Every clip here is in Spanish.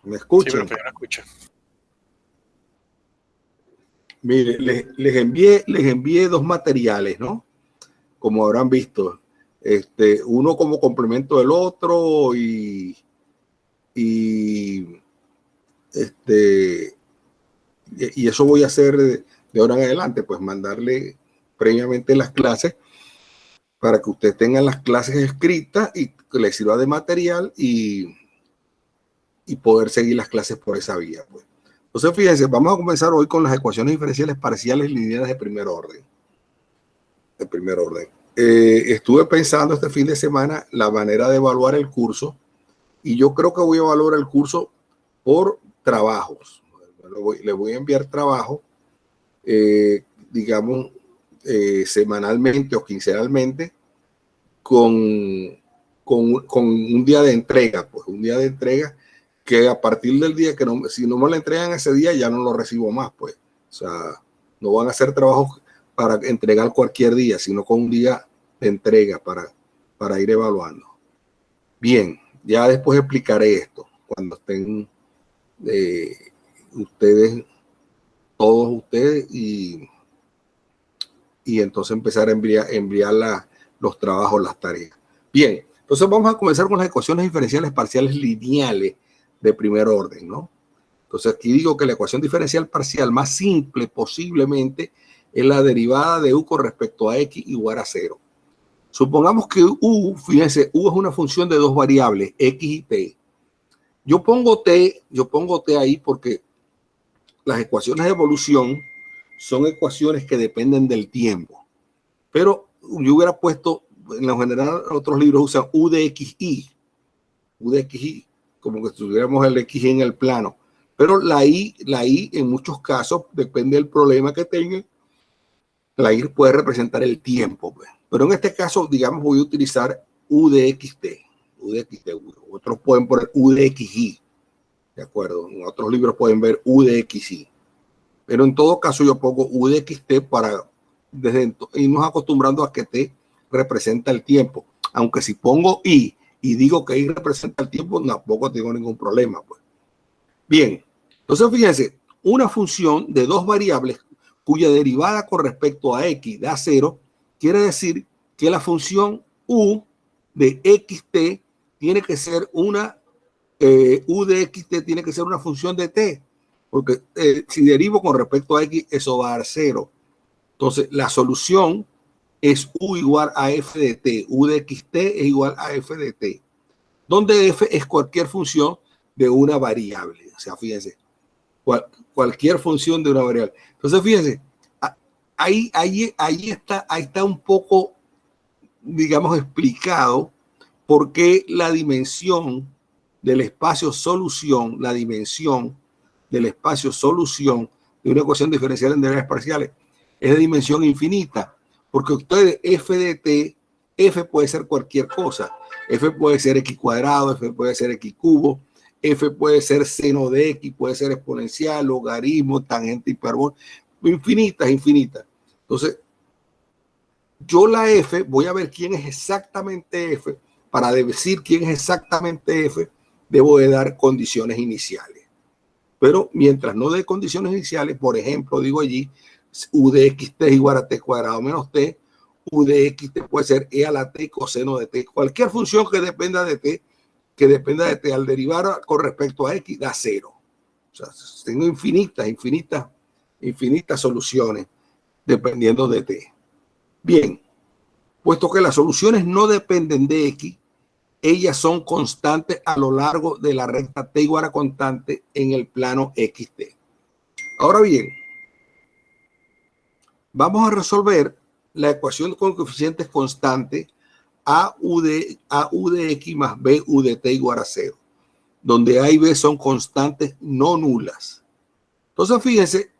¿Me Sí, escuchan? profe, yo lo escucho. Mire, les envié dos materiales, ¿no? Como habrán visto, uno como complemento del otro y, este, y eso voy a hacer de ahora en adelante, pues mandarle previamente las clases para que ustedes tengan las clases escritas y que les sirva de material y poder seguir las clases por esa vía, pues. Entonces, fíjense, vamos a comenzar hoy con las ecuaciones diferenciales parciales lineales de primer orden. Estuve pensando este fin de semana la manera de evaluar el curso y yo creo que voy a evaluar el curso por trabajos. Le voy a enviar trabajo, digamos, semanalmente o quincenalmente con un día de entrega, pues un día de entrega que a partir del día que no, si no me lo entregan ese día ya no lo recibo más, pues. O sea, no van a hacer trabajos para entregar cualquier día, sino con un día de entrega para ir evaluando. Bien, ya después explicaré esto cuando estén ustedes, todos ustedes, y entonces empezar a enviar los trabajos, las tareas. Bien, entonces vamos a comenzar con las ecuaciones diferenciales parciales lineales de primer orden, ¿no? Entonces aquí digo que la ecuación diferencial parcial más simple posiblemente es la derivada de u con respecto a x igual a 0. Supongamos que u, fíjense, u es una función de dos variables, x y t. Yo pongo t ahí porque las ecuaciones de evolución son ecuaciones que dependen del tiempo. Pero yo hubiera puesto, en lo general, otros libros usan u de xy, como que tuviéramos el x en el plano. Pero la i en muchos casos, depende del problema que tengan, la i puede representar el tiempo, pues. Pero en este caso, digamos, voy a utilizar u de xt. Otros pueden poner u de xy, ¿de acuerdo? En otros libros pueden ver u de xy. Pero en todo caso yo pongo u de xt para desde irnos acostumbrando a que t representa el tiempo. Aunque si pongo y digo que y representa el tiempo, tampoco tengo ningún problema, pues. Bien, entonces fíjense, una función de dos variables cuya derivada con respecto a x da 0, quiere decir que la función u de xt tiene que ser una u de xt tiene que ser una función de t, porque si derivo con respecto a x, eso va a dar 0. Entonces, la solución es u igual a f de t. U de xt es igual a f de t, donde f es cualquier función de una variable. O sea, fíjense, cualquier función de una variable. Entonces, fíjense, ahí está un poco, digamos, explicado por qué la dimensión del espacio solución, de una ecuación diferencial en derivas parciales es de dimensión infinita, porque ustedes f de t, f puede ser cualquier cosa, f puede ser x cuadrado, f puede ser x cubo, f puede ser seno de x, puede ser exponencial, logaritmo, tangente, hiperbol, infinitas. Entonces, yo la f, voy a ver quién es exactamente f. Para decir quién es exactamente f, debo de dar condiciones iniciales. Pero mientras no dé condiciones iniciales, por ejemplo, digo allí, u de xt es igual a t cuadrado menos t, u de xt puede ser e a la t coseno de t. Cualquier función que dependa de t, al derivar con respecto a x, da 0. O sea, tengo infinitas soluciones dependiendo de t. Bien, puesto que las soluciones no dependen de x, ellas son constantes a lo largo de la recta t igual a constante en el plano xt. Ahora bien, vamos a resolver la ecuación con coeficientes constantes a u de x más b u de t igual a 0, donde a y b son constantes no nulas. Entonces, fíjense,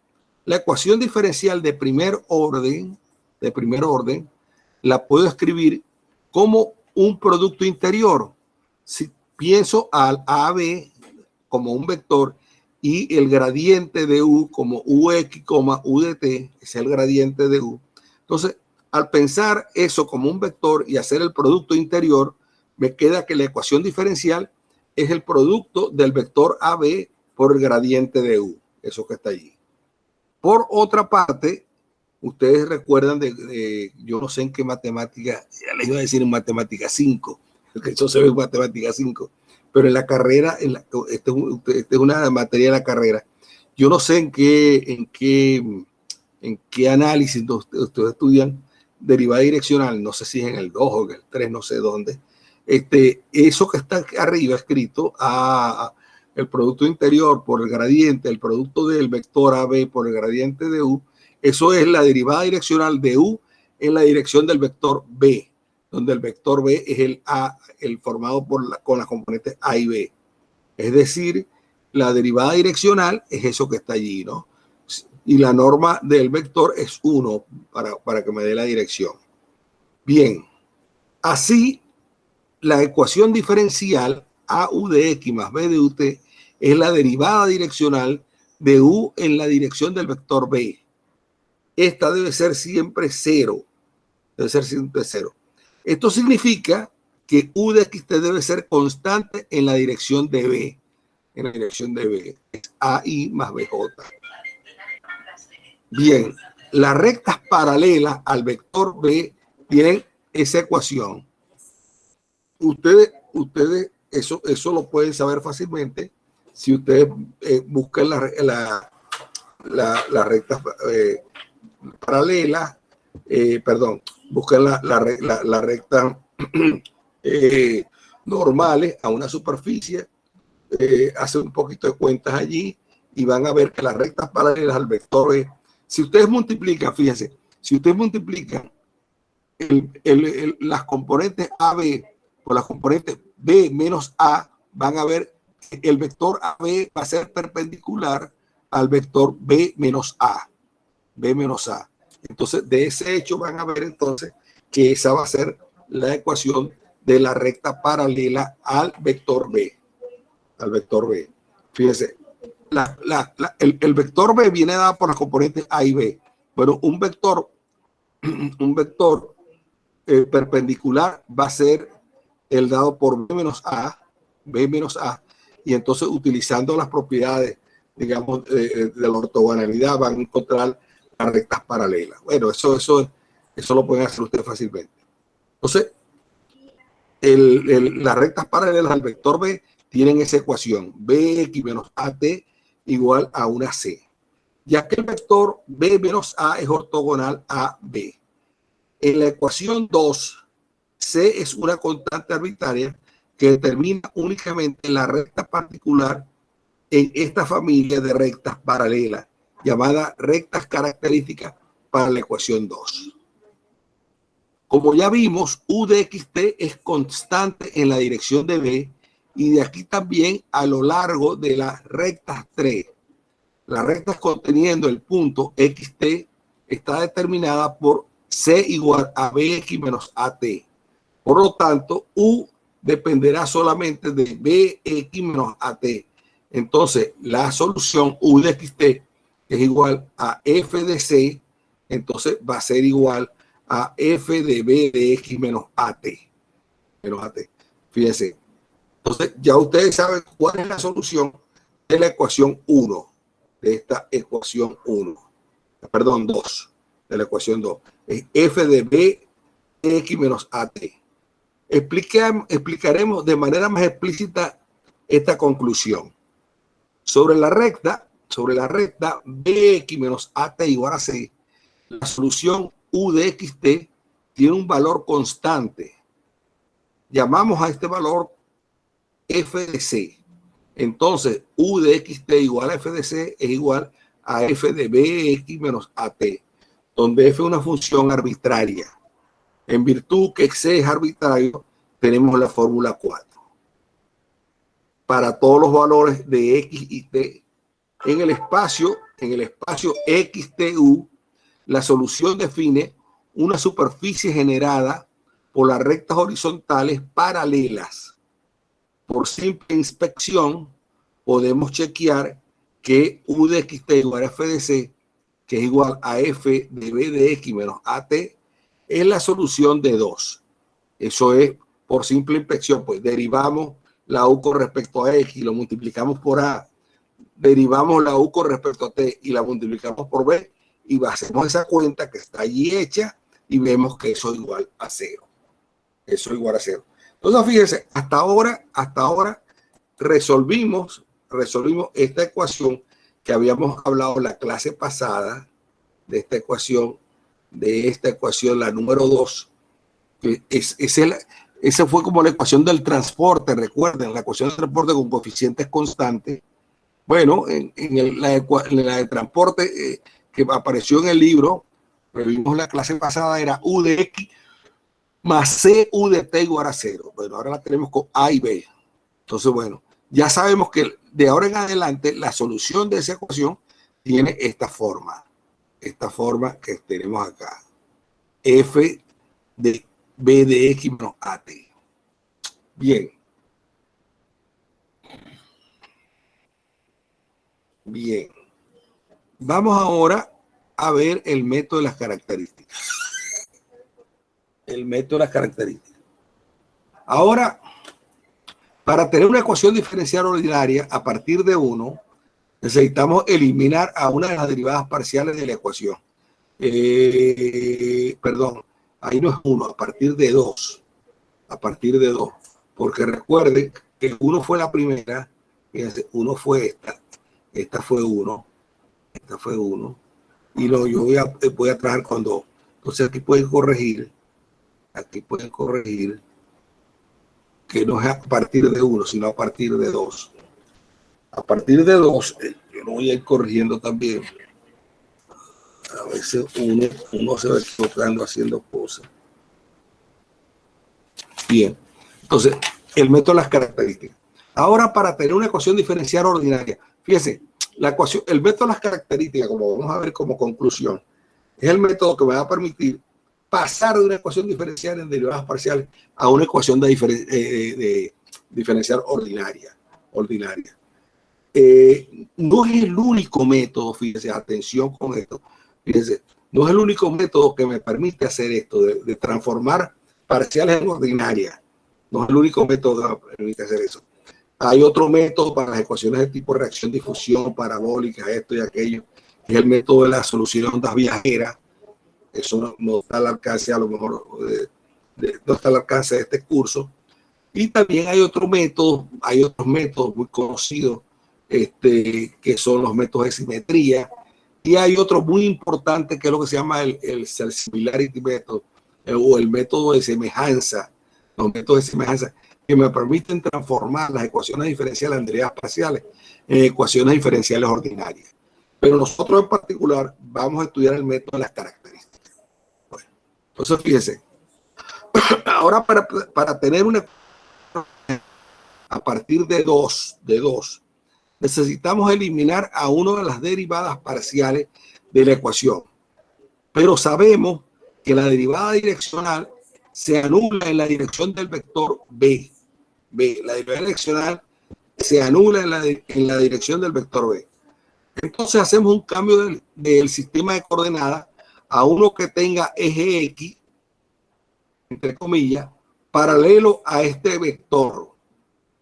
la ecuación diferencial de primer orden, la puedo escribir como un producto interior. Si pienso al AB como un vector y el gradiente de U como UX, U de T, es el gradiente de U. Entonces, al pensar eso como un vector y hacer el producto interior, me queda que la ecuación diferencial es el producto del vector AB por el gradiente de U, eso que está allí. Por otra parte, ustedes recuerdan yo no sé en qué matemática, ya les iba a decir en matemática 5, porque eso se ve en matemática 5, pero en la carrera, esta es una materia de la carrera, yo no sé en qué análisis ustedes estudian derivada direccional, no sé si es en el 2 o en el 3, no sé dónde. Eso que está arriba escrito el producto interior por el gradiente, el producto del vector AB por el gradiente de U, eso es la derivada direccional de U en la dirección del vector B, donde el vector B es el formado con las componentes A y B. Es decir, la derivada direccional es eso que está allí, ¿no? Y la norma del vector es 1 para que me dé la dirección. Bien, así la ecuación diferencial AU de X más B de UT es la derivada direccional de U en la dirección del vector B. Esta debe ser siempre 0. Debe ser siempre 0. Esto significa que U de XT debe ser constante en la dirección de B. En la dirección de B. Es AI más BJ. Bien, las rectas paralelas al vector B tienen esa ecuación. Ustedes eso lo pueden saber fácilmente si ustedes buscan las rectas paralelas, buscan las rectas normales a una superficie, hacen un poquito de cuentas allí y van a ver que las rectas paralelas al vector B, si ustedes multiplican, fíjense, si ustedes multiplican las componentes AB por las componentes B menos A, van a ver que el vector AB va a ser perpendicular al vector B menos A. B menos A. Entonces, de ese hecho van a ver entonces que esa va a ser la ecuación de la recta paralela al vector B. Al vector B. Fíjense, el vector B viene dado por las componentes A y B. Bueno, un vector perpendicular va a ser el dado por B menos A, y entonces utilizando las propiedades, digamos, de la ortogonalidad van a encontrar las rectas paralelas. Bueno, eso lo pueden hacer ustedes fácilmente. Entonces, las rectas paralelas al vector B tienen esa ecuación, BX menos AT igual a una C, ya que el vector B menos A es ortogonal a B. En la ecuación 2, C es una constante arbitraria que determina únicamente la recta particular en esta familia de rectas paralelas, llamada rectas características para la ecuación 2. Como ya vimos, U de XT es constante en la dirección de B y de aquí también a lo largo de las rectas 3. Las rectas conteniendo el punto XT está determinada por C igual a BX menos AT. Por lo tanto, U dependerá solamente de BX menos AT. Entonces, la solución U de XT es igual a F de C, entonces va a ser igual a F de B de X menos AT. Fíjense. Entonces, ya ustedes saben cuál es la solución de la ecuación 1, de esta ecuación 1. Perdón, 2, de la ecuación 2. Es F de B de X menos AT. Explicaremos de manera más explícita esta conclusión. Sobre la recta BX menos AT igual a C, la solución U de XT tiene un valor constante. Llamamos a este valor F de C. Entonces, U de XT igual a F de C es igual a F de BX menos AT, donde F es una función arbitraria. En virtud que C es arbitrario, tenemos la fórmula 4. Para todos los valores de X y T, en el espacio XTU, la solución define una superficie generada por las rectas horizontales paralelas. Por simple inspección, podemos chequear que U de XT igual a F de C, que es igual a F de B de X menos AT, es la solución de 2. Eso es por simple inspección, pues derivamos la U con respecto a X y lo multiplicamos por A, derivamos la U con respecto a T y la multiplicamos por B y hacemos esa cuenta que está allí hecha y vemos que eso es igual a 0. Eso es igual a 0. Entonces, fíjense, hasta ahora resolvimos esta ecuación que habíamos hablado en la clase pasada, de esta ecuación, la número 2, que esa fue como la ecuación del transporte, recuerden, la ecuación del transporte con coeficientes constantes. Bueno, la de transporte que apareció en el libro, revimos la clase pasada, era U de X más C U de T igual a 0. Bueno, ahora la tenemos con A y B. Entonces, bueno, ya sabemos que de ahora en adelante la solución de esa ecuación tiene esta forma que tenemos acá. F de B de X menos AT. Bien. Bien. Vamos ahora a ver el método de las características. El método de las características. Ahora, para tener una ecuación diferencial ordinaria a partir de 1, necesitamos eliminar a una de las derivadas parciales de la ecuación. Perdón, ahí no es 1, a partir de 2. A partir de 2. Porque recuerden que 1 fue la primera, fíjense, 1 fue esta fue 1, esta fue 1, y yo voy a trabajar con 2. Entonces aquí pueden corregir que no es a partir de 1, sino a partir de 2. A partir de 2, yo lo voy a ir corrigiendo también. A veces uno se va equivocando haciendo cosas. Bien, entonces, el método de las características. Ahora, para tener una ecuación diferencial ordinaria, fíjense, el método de las características, como vamos a ver como conclusión, es el método que me va a permitir pasar de una ecuación diferencial en derivadas parciales a una ecuación de diferencial ordinaria. No es el único método, fíjense, atención con esto, fíjense, no es el único método que me permite hacer esto, de transformar parciales en ordinarias. No es el único método que me permite hacer eso. Hay otro método para las ecuaciones de tipo reacción-difusión, parabólica, esto y aquello, que es el método de la solución de ondas viajeras. Eso no está al alcance, a lo mejor, no está al alcance de este curso. Y también hay otros métodos muy conocidos, que son los métodos de simetría. Y hay otro muy importante que es lo que se llama el similarity method, o el método de semejanza. Los métodos de semejanza que me permiten transformar las ecuaciones diferenciales en derivadas parciales en ecuaciones diferenciales ordinarias. Pero nosotros en particular vamos a estudiar el método de las características. Bueno, entonces fíjense, ahora para tener una a partir de 2, necesitamos eliminar a una de las derivadas parciales de la ecuación. Pero sabemos que la derivada direccional se anula en la dirección del vector B. La derivada direccional se anula en la dirección del vector B. Entonces hacemos un cambio del sistema de coordenadas a uno que tenga eje X, entre comillas, paralelo a este vector.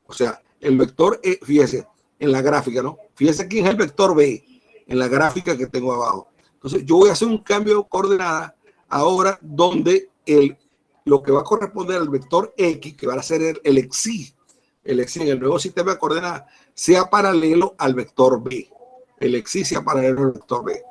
O sea, el vector, fíjese, en la gráfica, ¿no? Fíjese quién es el vector B, en la gráfica que tengo abajo. Entonces, yo voy a hacer un cambio de coordenadas ahora donde lo que va a corresponder al vector X, que va a ser el XY en el nuevo sistema de coordenadas, sea paralelo al vector B. El XY sea paralelo al vector B.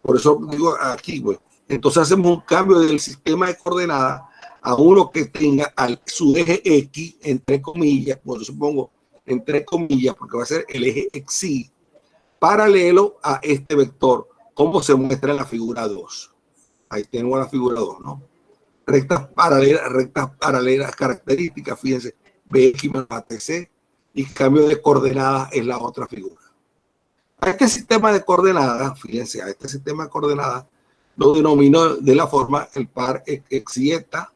Por eso digo aquí, pues. Entonces hacemos un cambio del sistema de coordenadas a uno que tenga su eje X, entre comillas, por eso pongo entre comillas, porque va a ser el eje XY, paralelo a este vector, como se muestra en la figura 2. Ahí tenemos la figura 2, ¿no? Rectas paralelas características, fíjense, BX menos ATC, y cambio de coordenadas es la otra figura. A este sistema de coordenadas, fíjense, a este sistema de coordenadas lo denomino de la forma el par XY está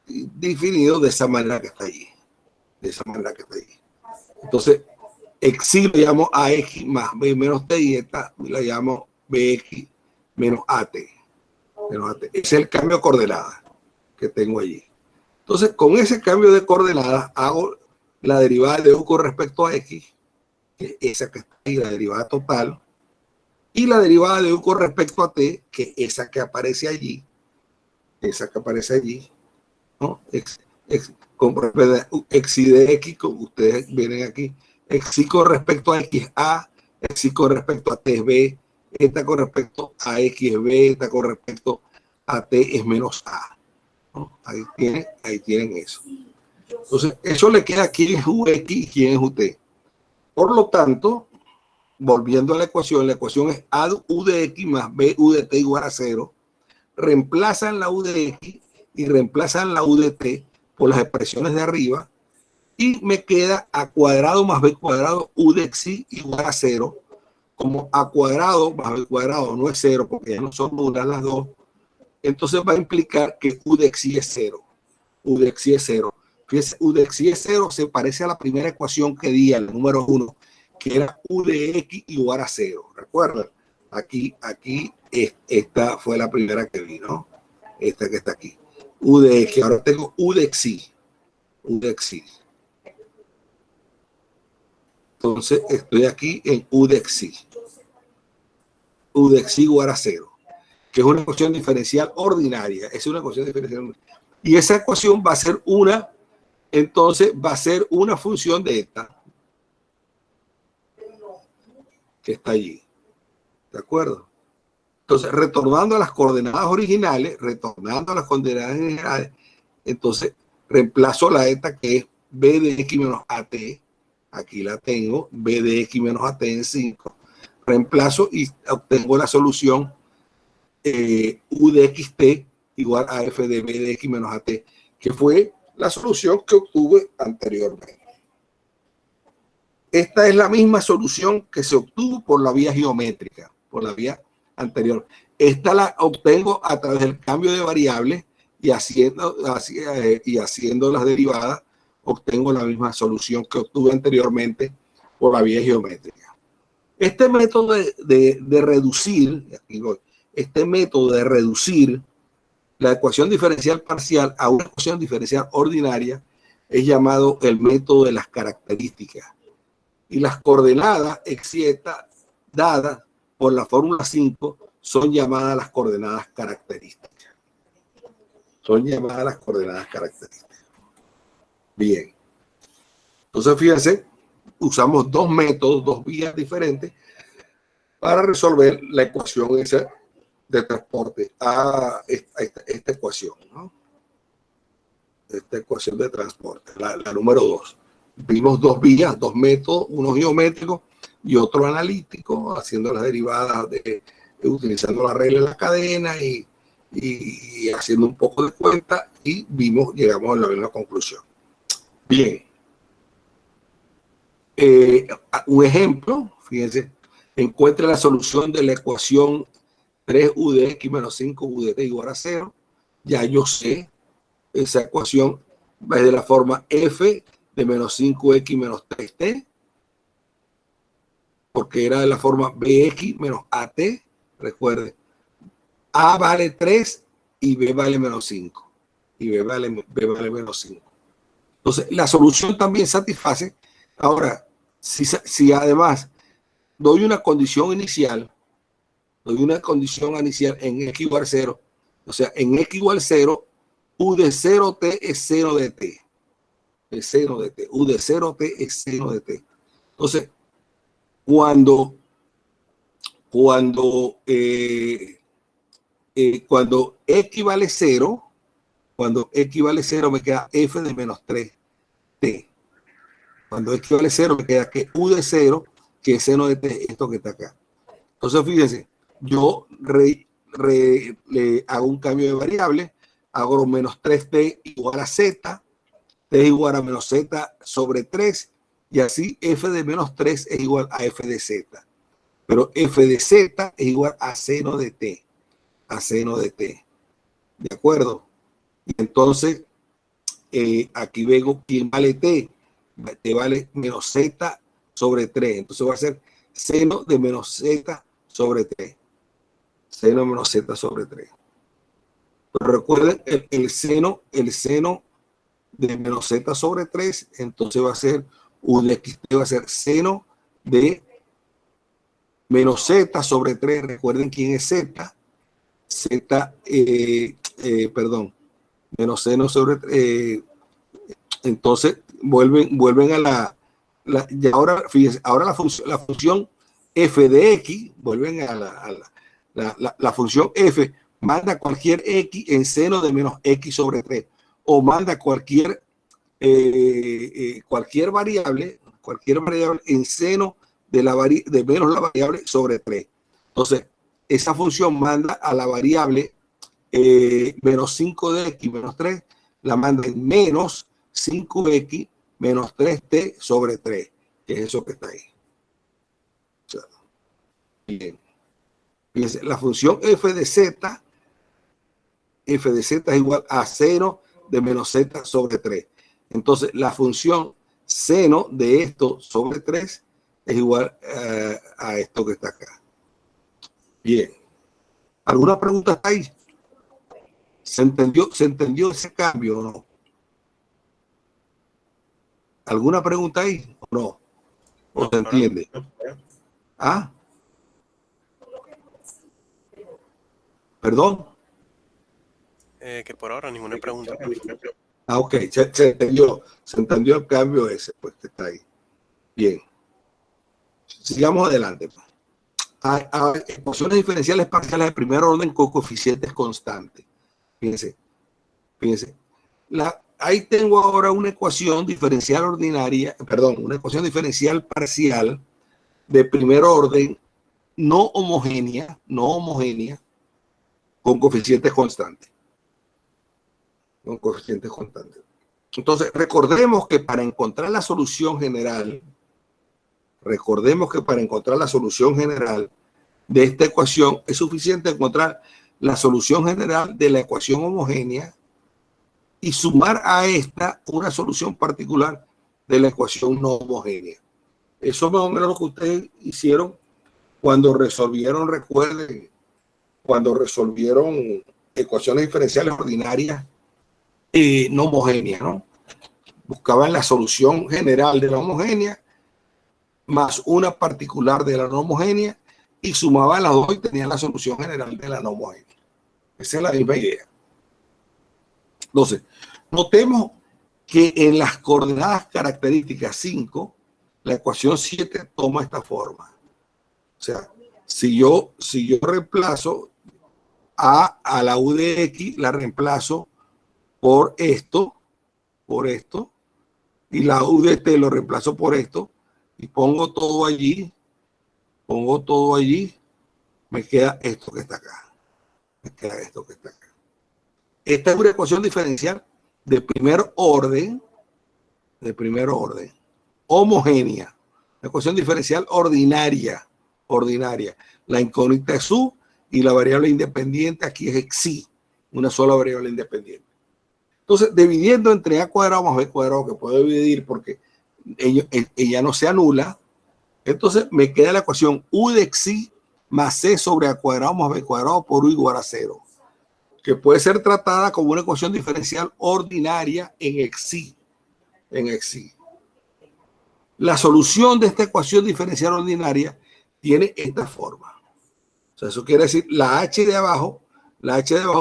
definido de esa manera que está allí. Entonces, XY lo llamo AX más B menos T y esta la llamo BX menos AT. Ese es el cambio de coordenadas que tengo allí. Entonces, con ese cambio de coordenadas hago la derivada de u con respecto a x, que es esa que está ahí, la derivada total, y la derivada de u con respecto a t, que es esa que aparece allí, ¿no? X y de x, como ustedes vienen aquí, x y con respecto a x a, x y con respecto a t es b, esta con respecto a x es b, esta con respecto a t es menos a, ¿no? Ahí tienen eso. Entonces, eso le queda a quién es ux y quién es ut. Por lo tanto, volviendo a la ecuación es a u de x más b u de t igual a 0. Reemplazan la u de x y reemplazan la u de t por las expresiones de arriba y me queda a cuadrado más b cuadrado u de x igual a 0. Como a cuadrado más b cuadrado no es 0 porque ya no son nulas las dos, entonces va a implicar que u de x es 0. U de x es 0. Fíjense, u de x es 0 se parece a la primera ecuación que di, al número 1, que era u de x igual a 0. ¿Recuerdan? Aquí, esta fue la primera que vi, ¿no? Esta que está aquí. U de x. Ahora tengo u de x. U de x. Entonces estoy aquí en u de x. U de x igual a 0. Que es una ecuación diferencial ordinaria. Es una ecuación diferencial ordinaria. Y esa ecuación va a ser una función de esta. Que está allí. ¿De acuerdo? Entonces, retornando a las coordenadas originales, entonces reemplazo la eta que es b de x menos at. Aquí la tengo, b de x menos at en 5. Reemplazo y obtengo la solución u de xt igual a f de b de x menos at, que fue la solución que obtuve anteriormente. Esta es la misma solución que se obtuvo por la vía geométrica, por la vía anterior. Esta la obtengo a través del cambio de variables y haciendo las derivadas, obtengo la misma solución que obtuve anteriormente por la vía geométrica. Este método de reducir, aquí voy, este método de reducir la ecuación diferencial parcial a una ecuación diferencial ordinaria es llamado el método de las características. Y las coordenadas dadas por la fórmula 5 son llamadas las coordenadas características. Bien. Entonces, fíjense, usamos dos métodos, dos vías diferentes para resolver la ecuación esa de transporte a esta ecuación, ¿no? Esta ecuación de transporte, la número 2. Vimos dos vías, dos métodos, uno geométrico y otro analítico, haciendo las derivadas utilizando la regla de la cadena y haciendo un poco de cuenta y llegamos a la misma conclusión. Bien. Un ejemplo, fíjense, encuentre la solución de la ecuación 3u de x menos 5u de t igual a 0. Ya yo sé, esa ecuación va de la forma f de menos 5x menos 3t, porque era de la forma bx menos at. Recuerden, a vale 3 y b vale menos 5. Y b vale menos 5. Entonces, la solución también satisface. Ahora, si además doy una condición inicial en x igual a 0, o sea, en x igual a 0, u de 0t es seno de t. Es seno de t. U de 0t es seno de t. Entonces, cuando x vale 0, me queda f de menos 3t. Cuando x vale 0, me queda que u de 0, que es seno de t, esto que está acá. Entonces, fíjense, yo le hago un cambio de variable, hago menos 3t igual a z, t es igual a menos z sobre 3, y así f de menos 3 es igual a f de z. Pero f de z es igual a seno de t. ¿De acuerdo? Y entonces, aquí veo quién vale t. T vale menos z sobre 3. Entonces va a ser seno de menos z sobre 3. Seno de menos z sobre 3. Pero recuerden, el seno de menos z sobre 3, entonces va a ser u de x va a ser seno de menos z sobre 3. Recuerden quién es z. Z, perdón, menos seno sobre 3. Entonces vuelven a y ahora, fíjense, ahora la función f de x, vuelven a la función f, manda cualquier x en seno de menos x sobre 3, o manda cualquier variable en seno de menos la variable sobre 3. Entonces, esa función manda a la variable menos 5 de x menos 3, la manda en menos 5x menos 3t sobre 3, que es eso que está ahí. O sea, bien. Fíjense, la función f de z es igual a seno de menos z sobre 3. Entonces, la función seno de esto sobre 3 es igual a esto que está acá. Bien. ¿Alguna pregunta ahí? ¿Se entendió ese cambio o no? ¿Alguna pregunta ahí o no? ¿O se entiende? ¿Ah? ¿Perdón? Que por ahora ninguna pregunta. Ah, ok, se entendió el cambio ese, pues que está ahí. Bien. Sigamos adelante. Hay ecuaciones diferenciales parciales de primer orden con coeficientes constantes. Fíjense. Ahí tengo ahora una ecuación diferencial ordinaria, perdón, una ecuación diferencial parcial de primer orden no homogénea, con coeficientes constantes. Entonces, recordemos que para encontrar la solución general de esta ecuación es suficiente encontrar la solución general de la ecuación homogénea y sumar a esta una solución particular de la ecuación no homogénea. Eso más o menos lo que ustedes hicieron cuando resolvieron, recuerden, cuando resolvieron ecuaciones diferenciales ordinarias no homogéneas, ¿no? Buscaban la solución general de la homogénea más una particular de la no homogénea y sumaban las dos y tenían la solución general de la no homogénea. Esa es la misma idea. Entonces, notemos que en las coordenadas características 5, la ecuación 7 toma esta forma. O sea, si yo reemplazo a la u de x, la reemplazo por esto, y la u de t lo reemplazo por esto, y pongo todo allí, me queda esto que está acá. Esta es una ecuación diferencial de primer orden, homogénea, una ecuación diferencial ordinaria. La incógnita es u y la variable independiente aquí es xi, una sola variable independiente. Entonces, dividiendo entre a cuadrado más b cuadrado, que puedo dividir porque ella no se anula, entonces me queda la ecuación u de xi más c sobre a cuadrado más b cuadrado por u igual a 0, que puede ser tratada como una ecuación diferencial ordinaria en xi. La solución de esta ecuación diferencial ordinaria tiene esta forma. O sea, eso quiere decir la h de abajo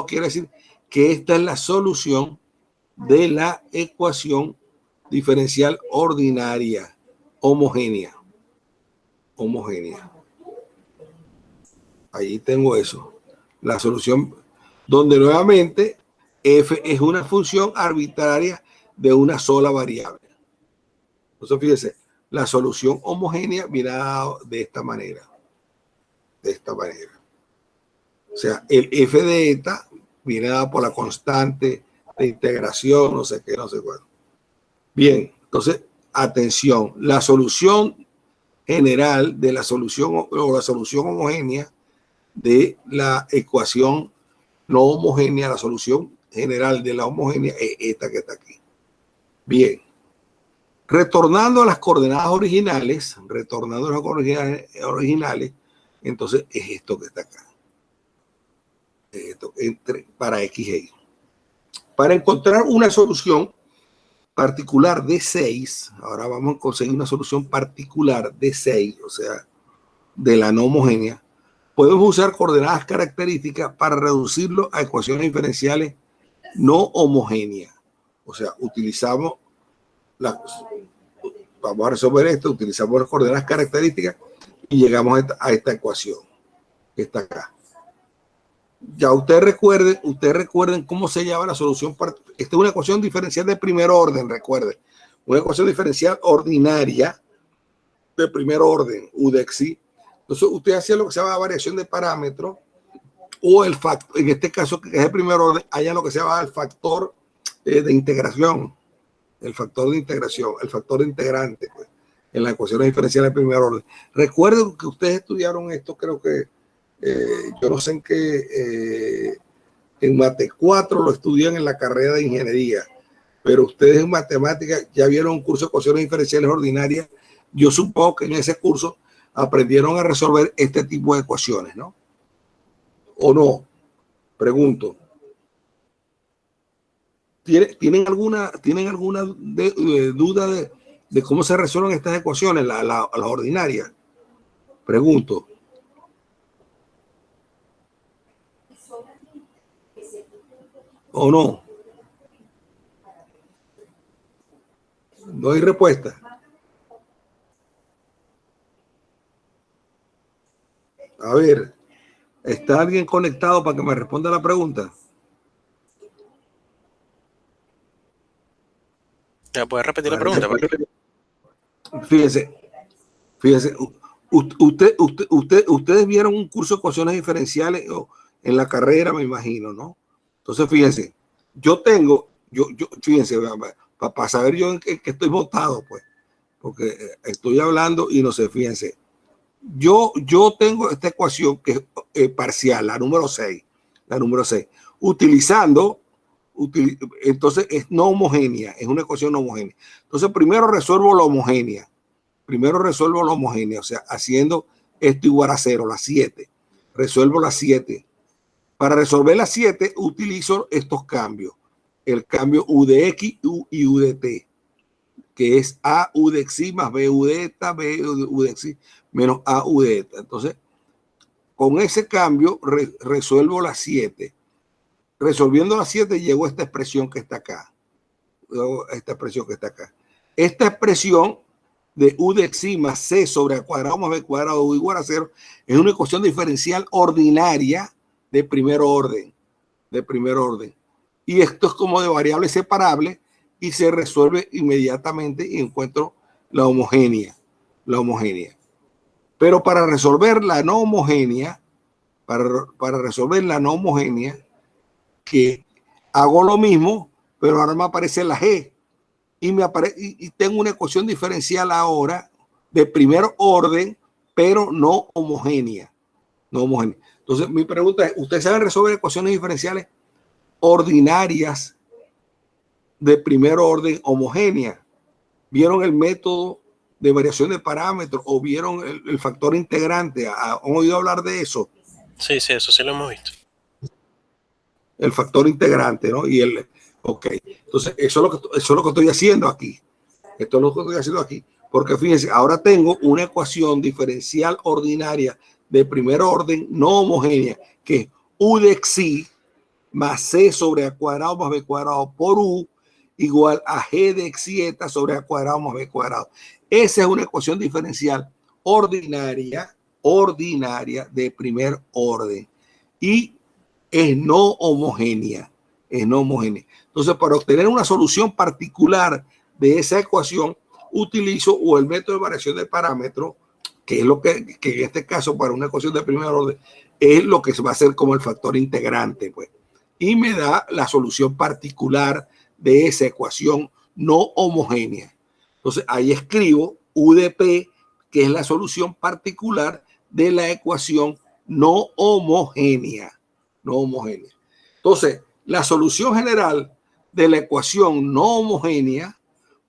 quiere decir que esta es la solución de la ecuación diferencial ordinaria homogénea. Ahí tengo eso. La solución donde nuevamente f es una función arbitraria de una sola variable. Entonces, fíjense, la solución homogénea viene de esta manera. O sea, el f de eta viene dado por la constante de integración, no sé qué, no sé cuánto. Bien, entonces, atención, la solución general de la solución o la solución homogénea de la ecuación no homogénea, la solución general de la homogénea es esta que está aquí. Bien, retornando a las coordenadas originales, entonces es esto que está acá. Esto, para x y y. Para encontrar una solución particular de 6, ahora vamos a conseguir una solución particular de 6, o sea, de la no homogénea, podemos usar coordenadas características para reducirlo a ecuaciones diferenciales no homogéneas. O sea, utilizamos vamos a resolver esto, utilizamos las coordenadas características y llegamos a esta ecuación que está acá. Ya ustedes recuerden cómo se llama la solución. Esta es una ecuación diferencial de primer orden, recuerden. Una ecuación diferencial ordinaria de primer orden, U de X. Entonces, usted hacía lo que se llama variación de parámetros o el factor, en este caso, que es el primer orden, haya lo que se llama el factor de integración. El factor de integración, el factor integrante, pues, en la ecuación diferencial de primer orden. Recuerden que ustedes estudiaron esto, creo que yo no sé en qué, en Mate 4 lo estudian en la carrera de ingeniería, pero ustedes en matemáticas ya vieron un curso de ecuaciones diferenciales ordinarias. Yo supongo que en ese curso aprendieron a resolver este tipo de ecuaciones, ¿no? ¿O no? Pregunto. ¿Tienen alguna duda de cómo se resuelven estas ecuaciones, las ordinarias? Pregunto. ¿O no? No hay respuesta. A ver, ¿está alguien conectado para que me responda la pregunta? ¿Ya puedes repetir la pregunta? Fíjense, ustedes vieron un curso de ecuaciones diferenciales en la carrera, me imagino, ¿no? Entonces, fíjense, fíjense, para saber yo en qué estoy votado, pues, porque estoy hablando y no sé, fíjense. Yo tengo esta ecuación que es parcial, la número 6, utilizando, entonces es no homogénea, es una ecuación no homogénea. Entonces primero resuelvo la homogénea, o sea, haciendo esto igual a 0, la 7, resuelvo la 7. Para resolver la 7 utilizo estos cambios, el cambio U de X y U de T, que es A U de X más B U de eta, B U de X menos A U de eta. Entonces, con ese cambio resuelvo la 7. Resolviendo la 7 llegó a esta expresión que está acá. Esta expresión de U de X más C sobre A cuadrado más B cuadrado U igual a 0 es una ecuación diferencial ordinaria de primer orden. Y esto es como de variable separable y se resuelve inmediatamente y encuentro la homogénea. Pero para resolver la no homogénea, que hago lo mismo, pero ahora me aparece la G y tengo una ecuación diferencial ahora de primer orden, pero no homogénea. Entonces, mi pregunta es, ¿ustedes saben resolver ecuaciones diferenciales ordinarias de primer orden homogénea? ¿Vieron el método de variación de parámetros o vieron el factor integrante? ¿Han oído hablar de eso? Sí, eso sí lo hemos visto. El factor integrante, ¿no? Ok, entonces eso es lo que estoy haciendo aquí. Porque fíjense, ahora tengo una ecuación diferencial ordinaria de primer orden no homogénea, que es U de X más C sobre A cuadrado más B cuadrado por U igual a G de X sobre A cuadrado más B cuadrado. Esa es una ecuación diferencial ordinaria de primer orden y es no homogénea. Entonces, para obtener una solución particular de esa ecuación, utilizo o el método de variación de parámetros, que es lo que en este caso para una ecuación de primer orden es lo que se va a hacer como el factor integrante, pues, y me da la solución particular de esa ecuación no homogénea. Entonces ahí escribo U de P, que es la solución particular de la ecuación no homogénea. Entonces, la solución general de la ecuación no homogénea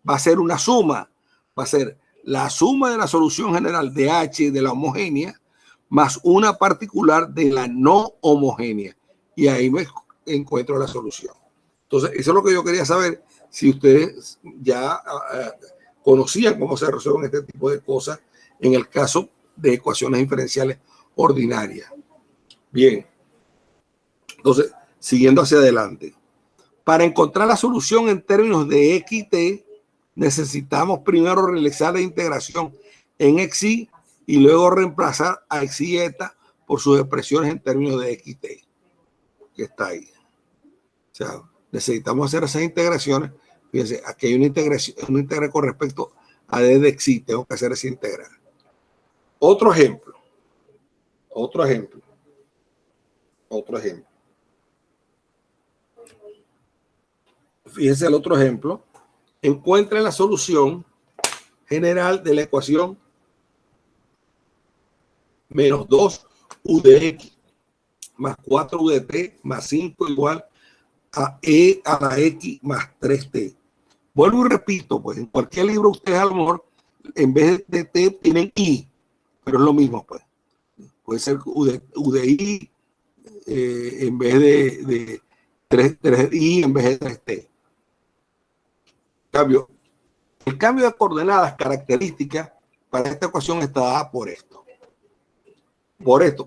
va a ser una suma, va a ser la suma de la solución general de H de la homogénea más una particular de la no homogénea. Y ahí me encuentro la solución. Entonces, eso es lo que yo quería saber, si ustedes ya conocían cómo se resuelven este tipo de cosas en el caso de ecuaciones diferenciales ordinarias. Bien, entonces, siguiendo hacia adelante. Para encontrar la solución en términos de x y t, necesitamos primero realizar la integración en xy y luego reemplazar a xy y eta por sus expresiones en términos de x y t, que está ahí. O sea, necesitamos hacer esas integraciones. Fíjense, aquí hay una integral con respecto a d de xy, tengo que hacer esa integral. Otro ejemplo. Fíjense el otro ejemplo. Encuentre la solución general de la ecuación menos 2u de x más 4u de t más 5 igual a e a la x más 3t. Vuelvo y repito, pues en cualquier libro ustedes a lo mejor en vez de t tienen i, pero es lo mismo, pues. Puede ser u de i en vez de 3i en vez de 3t. El cambio de coordenadas características para esta ecuación está dada por esto.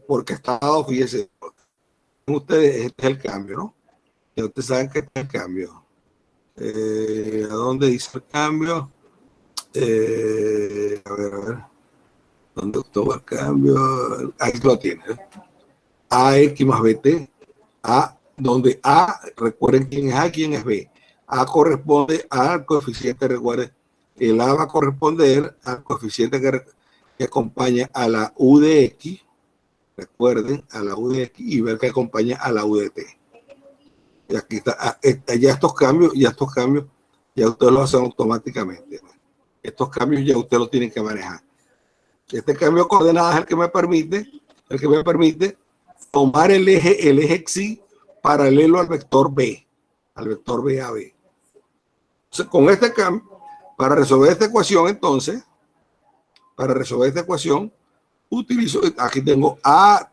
Porque está dado, fíjense, ustedes, este es el cambio, ¿no? Ya ustedes saben que este es el cambio. ¿A dónde dice el cambio? A ver. ¿Dónde estuvo el cambio? Ahí lo tiene. AX más BT. Donde A, recuerden quién es A, quién es B. A corresponde al coeficiente, recuerden, el A va a corresponder al coeficiente que acompaña a la U de X, recuerden, a la U de X, y B que acompaña a la U de T. Y aquí está, ya estos cambios, ya ustedes lo hacen automáticamente. Estos cambios ya ustedes los tienen que manejar. Este cambio de coordenadas es el que me permite tomar el eje xy paralelo al vector B, AB. Entonces, con este cambio, para resolver esta ecuación, utilizo, aquí tengo A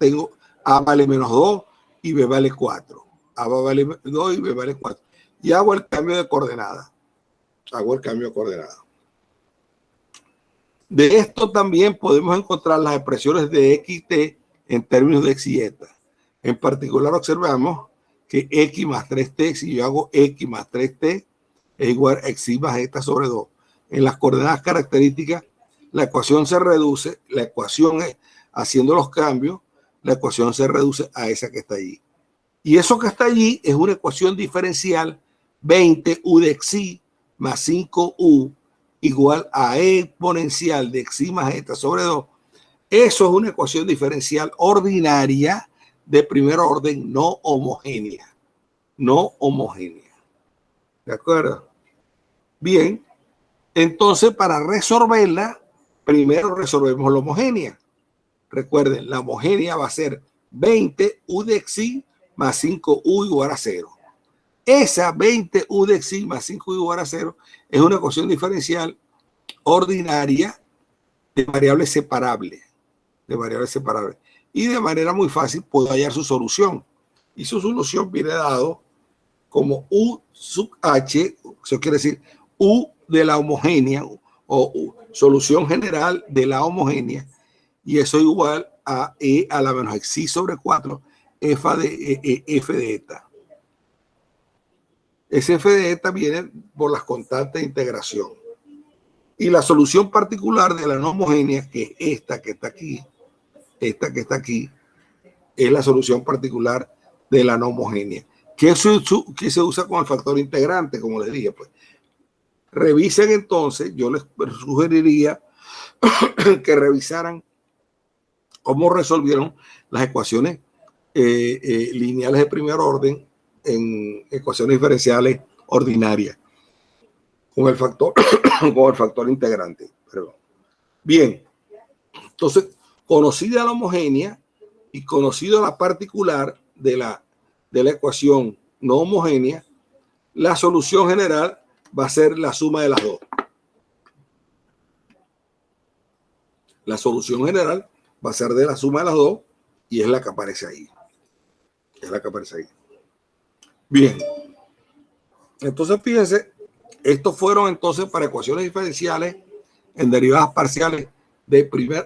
vale menos 2 y B vale 4. A vale 2 y B vale 4. Y hago el cambio de coordenadas. De esto también podemos encontrar las expresiones de x y t en términos de x y eta. En particular observamos que x más 3t, si yo hago x más 3t, es igual a xy más eta sobre 2. En las coordenadas características, la ecuación se reduce, haciendo los cambios, la ecuación se reduce a esa que está allí. Y eso que está allí es una ecuación diferencial 20u de xy más 5u igual a e exponencial de xy más eta sobre 2. Eso es una ecuación diferencial ordinaria de primer orden no homogénea. ¿De acuerdo? Bien, entonces para resolverla, primero resolvemos la homogénea. Recuerden, la homogénea va a ser 20u de xy más 5u igual a 0. Esa 20u de xy más 5u igual a 0 es una ecuación diferencial ordinaria de variables separables. Y de manera muy fácil puedo hallar su solución. Y su solución viene dado como u sub h, eso quiere decir u de la homogénea o solución general de la homogénea. Y eso es igual a e a la menos xy sobre 4 f de eta. Ese f de eta viene por las constantes de integración. Y la solución particular de la no homogénea, que es esta que está aquí, es la solución particular de la no homogénea. ¿Qué se usa con el factor integrante? Como les dije, pues revisen entonces, yo les sugeriría que revisaran cómo resolvieron las ecuaciones lineales de primer orden en ecuaciones diferenciales ordinarias con el factor integrante. Perdón. Bien, entonces, conocida la homogénea y conocido la particular de la ecuación no homogénea, la solución general va a ser la suma de las dos. La solución general va a ser de la suma de las dos y es la que aparece ahí. Bien. Entonces, fíjense Estos fueron entonces para ecuaciones diferenciales en derivadas parciales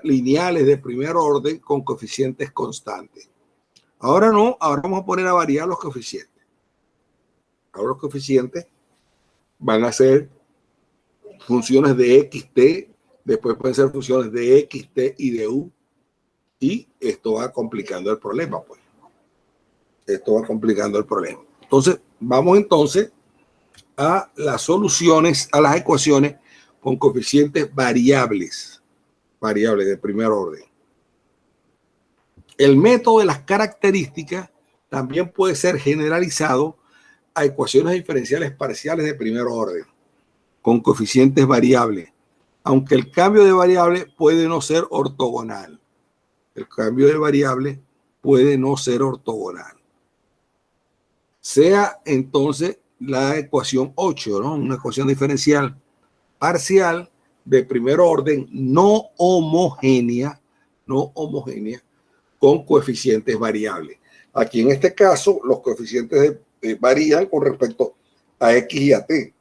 lineales de primer orden con coeficientes constantes. Ahora no, ahora vamos a poner a variar los coeficientes. Ahora los coeficientes van a ser funciones de xt, después pueden ser funciones de xt y de u, y esto va complicando el problema, pues. Esto va complicando el problema. Entonces, vamos entonces a las soluciones, a las ecuaciones con coeficientes variables de primer orden. El método de las características también puede ser generalizado a ecuaciones diferenciales parciales de primer orden con coeficientes variables, aunque el cambio de variable puede no ser ortogonal. El cambio de variable puede no ser ortogonal. Sea entonces la ecuación 8, ¿no? Una ecuación diferencial parcial de primer orden no homogénea con coeficientes variables. Aquí en este caso los coeficientes varían con respecto a X y a T.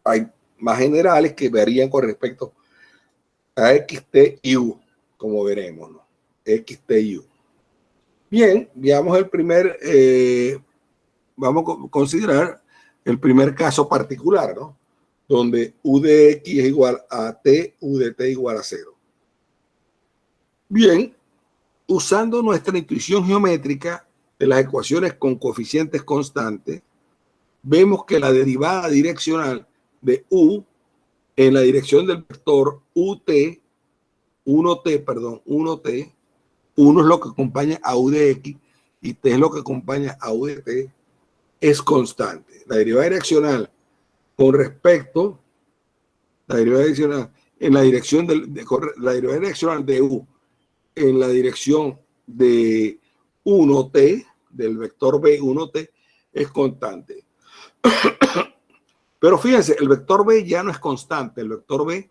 Hay más generales que varían con respecto a X, T y U, como veremos, ¿no? X, T y U. Bien, veamos el primer, vamos a considerar el primer caso particular, ¿no? Donde U de X es igual a T, U de T igual a 0. Bien, usando nuestra intuición geométrica de las ecuaciones con coeficientes constantes, vemos que la derivada direccional de U en la dirección del vector UT, 1T, 1 es lo que acompaña a U de X y T es lo que acompaña a U de T, es constante. La derivada direccional con respecto, la derivada direccional en la dirección la derivada direccional de U en la dirección de 1T, del vector B 1T, es constante. Pero fíjense, el vector B ya no es constante, el vector B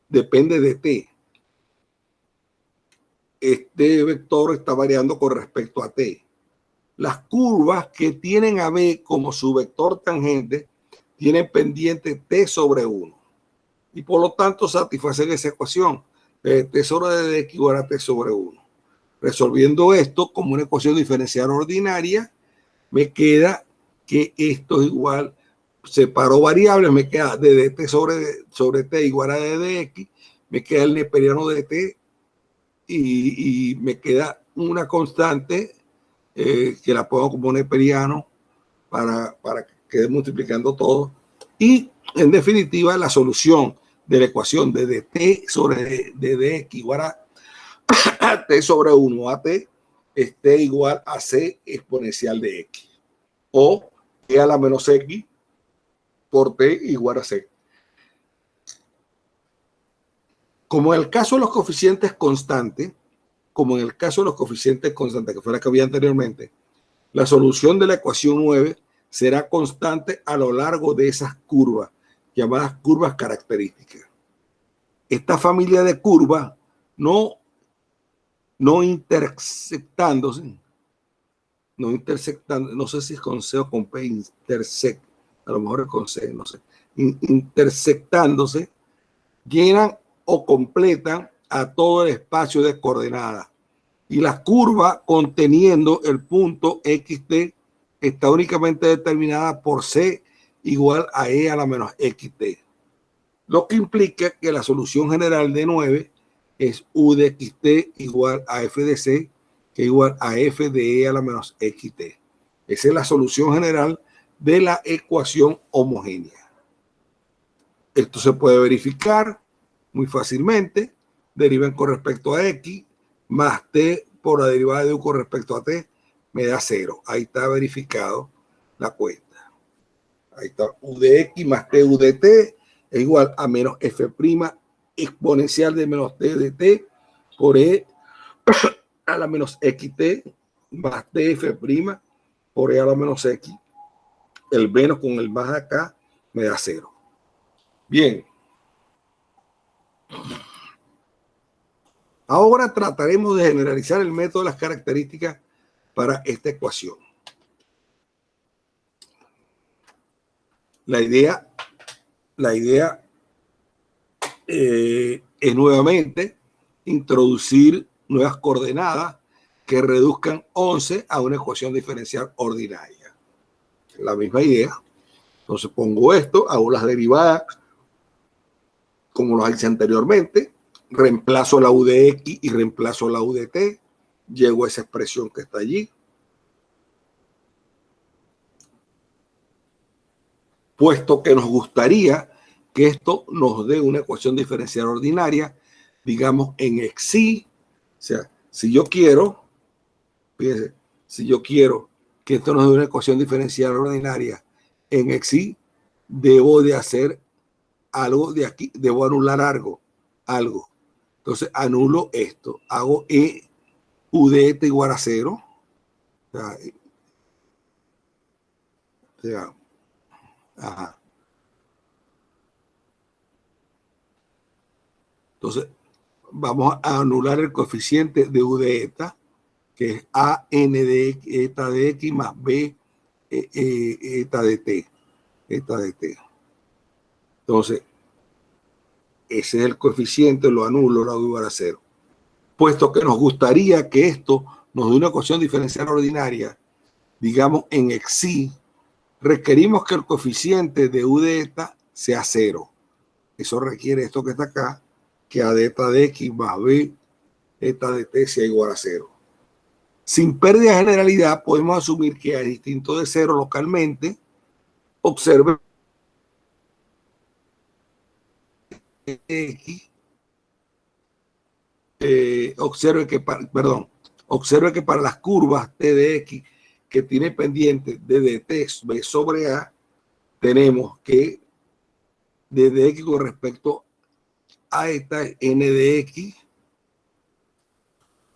depende de T. Este vector está variando con respecto a T. Las curvas que tienen a B como su vector tangente tienen pendiente T sobre 1. Y por lo tanto satisfacen esa ecuación. T sobre X igual a T sobre 1. Resolviendo esto como una ecuación diferencial ordinaria, me queda que esto es igual, separo variables, me queda de dt sobre t igual a ddx, me queda el neperiano de t y me queda una constante que la pongo como neperiano para que quede multiplicando todo. Y en definitiva, la solución de la ecuación de dt sobre dx igual a t sobre 1 a t es t igual a c exponencial de x, o e a la menos x por t igual a c. Como en el caso de los coeficientes constantes, que fue la que había anteriormente, la solución de la ecuación 9 será constante a lo largo de esas curvas, llamadas curvas características. Esta familia de curvas no intersectándose, no sé si es con C o con P, intersect, a lo mejor es con C, no sé, intersectándose, llenan o completan a todo el espacio de coordenadas. Y la curva conteniendo el punto XT está únicamente determinada por C igual a E a la menos XT. Lo que implica que la solución general de 9 es U de XT igual a F de C, que igual a F de E a la menos XT. Esa es la solución general de la ecuación homogénea. Esto se puede verificar muy fácilmente. Derivan con respecto a X más T por la derivada de U con respecto a T me da 0. Ahí está verificado la cuenta. Ahí está U de X más T U de T es igual a menos F' exponencial de menos T de T por E a la menos XT más TF' por E a la menos X. El menos con el más acá me da 0. Bien. Ahora trataremos de generalizar el método de las características para esta ecuación. La idea la idea es nuevamente introducir nuevas coordenadas que reduzcan 11 a una ecuación diferencial ordinaria. La misma idea. Entonces pongo esto, hago las derivadas como lo hice anteriormente, reemplazo la u de x y reemplazo la u de t, llego a esa expresión que está allí. Puesto que nos gustaría que esto nos dé una ecuación diferencial ordinaria, digamos en xy, o sea, si yo quiero, fíjense, si yo quiero que esto nos dé una ecuación diferencial ordinaria en xy, debo de hacer algo de aquí, debo anular algo. Entonces anulo esto, hago u de eta igual a 0. O sea, ajá. Entonces vamos a anular el coeficiente de u de eta, que es a n de eta de x más b eta de t. Entonces, ese es el coeficiente, lo anulo, lo hago igual a 0. Puesto que nos gustaría que esto nos dé una ecuación diferencial ordinaria, digamos en xy, requerimos que el coeficiente de u de eta sea 0. Eso requiere esto que está acá, que a de eta de x más b eta de t sea igual a 0. Sin pérdida de generalidad, podemos asumir que a distinto de 0 localmente, observe x, observe que para las curvas t de x que tiene pendiente d de t b sobre a, tenemos que d de x con respecto a esta n de x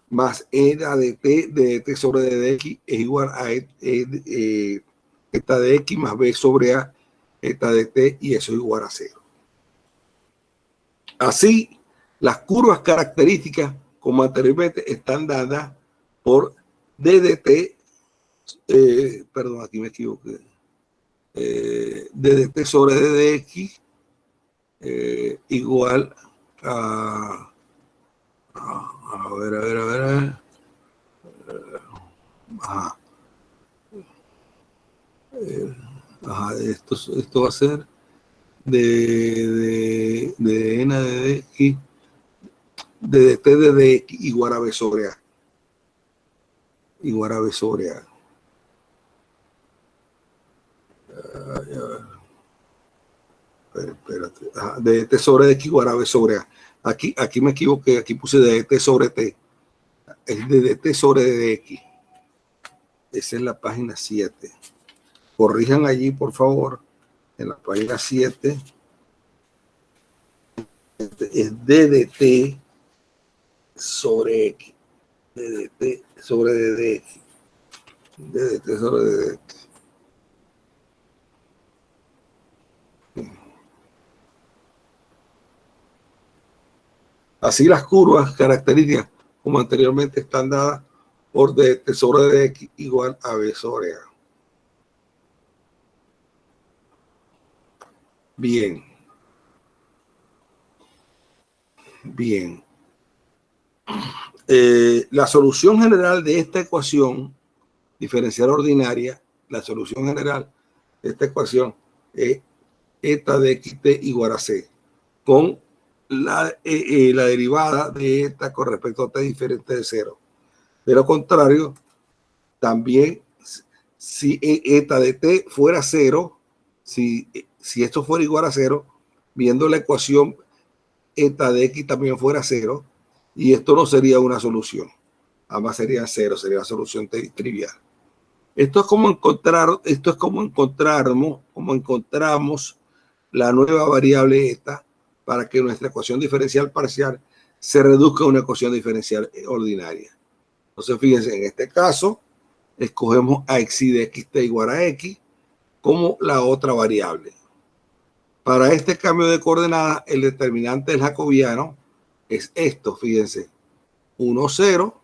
más eta de t sobre d de x es igual a eta de x más b sobre a eta de t, y eso es igual a 0. Así, las curvas características, como anteriormente, están dadas por d de t, perdón, aquí me equivoqué, d de t sobre d de x igual a ver. Ajá. Esto va a ser de n de x, de t de x igual a b sobre a. Espérate. Ajá, de t sobre x igual a b sobre a. Aquí me equivoqué, aquí puse de t sobre t. Es de t sobre dx. Esa es la página 7. Corrijan allí, por favor, en la página 7. Es d de t sobre x. D de t sobre dx. D de t sobre dx. Así las curvas características, como anteriormente, están dadas por dt sobre dx igual a b sobre a. Bien. La solución general de esta ecuación diferencial ordinaria, es eta de xt igual a c, con la derivada de esta con respecto a t diferente de 0. De lo contrario, también si eta de t fuera 0, si esto fuera igual a 0, viendo la ecuación eta de x también fuera 0, y esto no sería una solución. Ambas serían 0, sería la solución trivial. Esto es como encontramos la nueva variable eta para que nuestra ecuación diferencial parcial se reduzca a una ecuación diferencial ordinaria. Entonces, fíjense, en este caso, escogemos a xy de xt igual a x como la otra variable. Para este cambio de coordenadas, el determinante del jacobiano es esto, fíjense, 1, 0,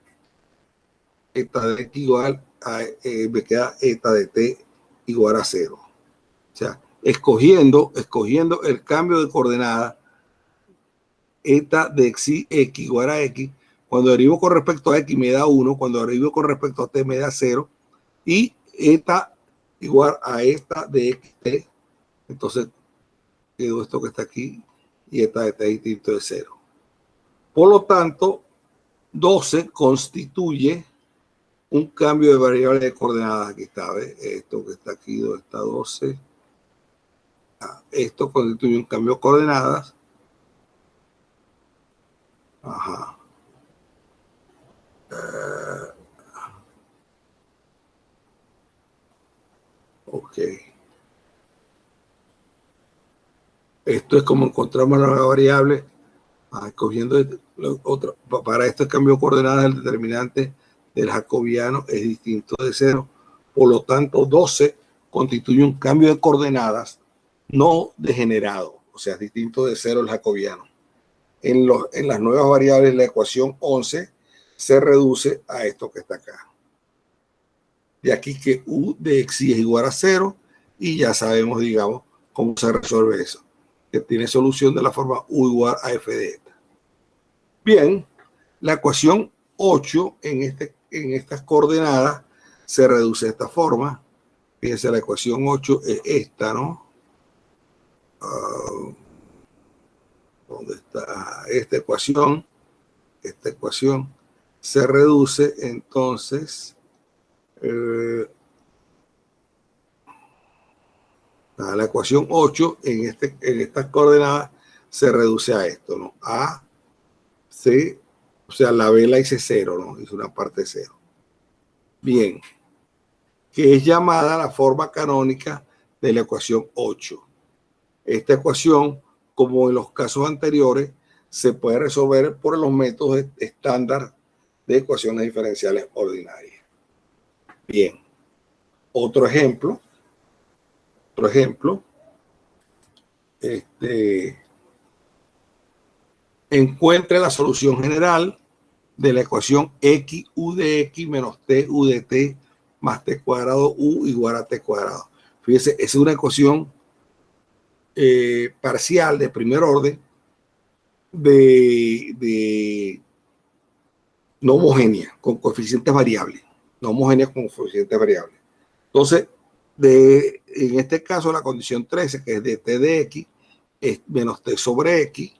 eta de x igual a, me queda eta de t igual a 0. O sea, escogiendo el cambio de coordenada eta de x igual a x. Cuando derivo con respecto a x me da 1, cuando derivo con respecto a t me da 0, y eta igual a eta de xt. Entonces quedó esto que está aquí, y eta de t distinto de 0. Por lo tanto, 12 constituye un cambio de variable de coordenadas. Aquí está, ¿ves? Esto que está aquí, donde está 12. Esto constituye un cambio de coordenadas. Ajá. Ok. Esto es como encontramos la variable. Escogiendo otra. Para este cambio de coordenadas, el determinante del jacobiano es distinto de 0. Por lo tanto, 12 constituye un cambio de coordenadas no degenerado. O sea, es distinto de 0 el jacobiano. En las nuevas variables, la ecuación 11 se reduce a esto que está acá. De aquí que u de x es igual a 0, y ya sabemos, digamos, cómo se resuelve eso, que tiene solución de la forma u igual a f de eta. Bien, la ecuación 8 en estas coordenadas se reduce de esta forma. Fíjense, la ecuación 8 es esta, ¿no? ¿Dónde está? Esta ecuación se reduce entonces la ecuación 8 en estas coordenadas se reduce a esto, ¿no? A, C, o sea, la B la hice 0, ¿no? Hice una parte 0. Bien, que es llamada la forma canónica de la ecuación 8. Esta ecuación, como en los casos anteriores, se puede resolver por los métodos estándar de ecuaciones diferenciales ordinarias. Bien, otro ejemplo. Encuentre la solución general de la ecuación x u de x menos t u de t más t cuadrado u igual a t cuadrado. Fíjense, es una ecuación parcial de primer orden de no homogénea, con coeficientes variables. No homogénea con coeficientes variables. Entonces, en este caso, la condición 13, que es de t de x, es menos t sobre x.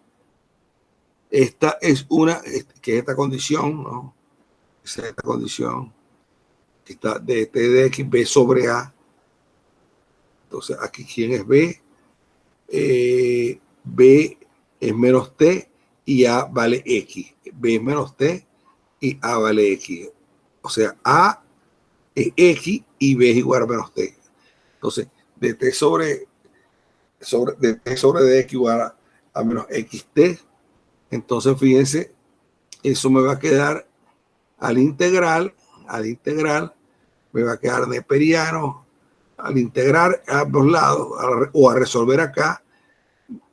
Esta es que es esta condición, ¿no? Es esta condición que está de t de x, b sobre a. Entonces, aquí, ¿quién es b? B es menos t y a vale x. B es menos t y a vale x. O sea, a es x y b es igual a menos t. Entonces, de t sobre dx igual a menos xt. Entonces, fíjense, eso me va a quedar al integral, me va a quedar neperiano, al integrar a ambos lados, o a resolver acá.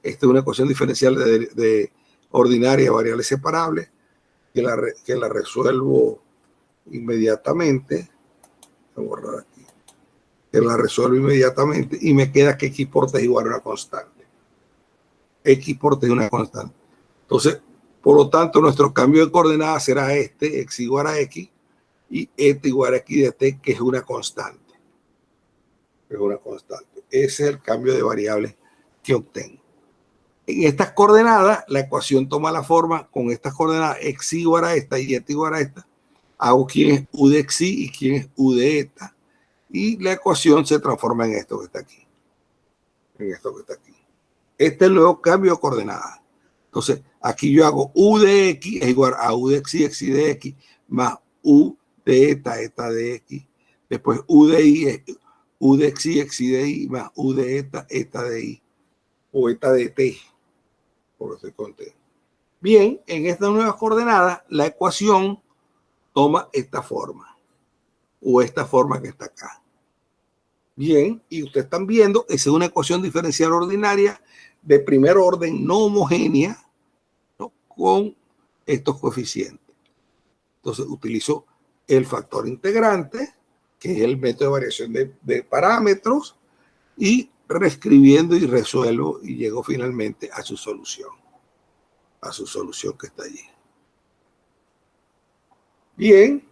Esta es una ecuación diferencial de ordinaria, variables separables, que la resuelvo inmediatamente. Voy a borrar aquí. Que la resuelvo inmediatamente y me queda que x por t es igual a una constante. X por t es una constante. Entonces, por lo tanto, nuestro cambio de coordenadas será x igual a x, y igual a x de t, que es una constante. Ese es el cambio de variables que obtengo. En estas coordenadas, la ecuación toma la forma con estas coordenadas x igual a esta y eta igual a esta. Hago quién es u de x y quién es u de eta. Y la ecuación se transforma en esto que está aquí. Este es el nuevo cambio de coordenadas. Entonces, aquí yo hago u de x es igual a u de x de x, más u de eta de x. Después u de y es u de x de y, más u de eta de y. O eta de t, porque estoy con t. Bien, en estas nuevas coordenadas, la ecuación toma esta forma, o esta forma que está acá. Bien, y ustedes están viendo, esa es una ecuación diferencial ordinaria de primer orden no homogénea, ¿no? Con estos coeficientes. Entonces utilizo el factor integrante, que es el método de variación de parámetros, y reescribiendo y resuelvo y llego finalmente a su solución que está allí. Bien,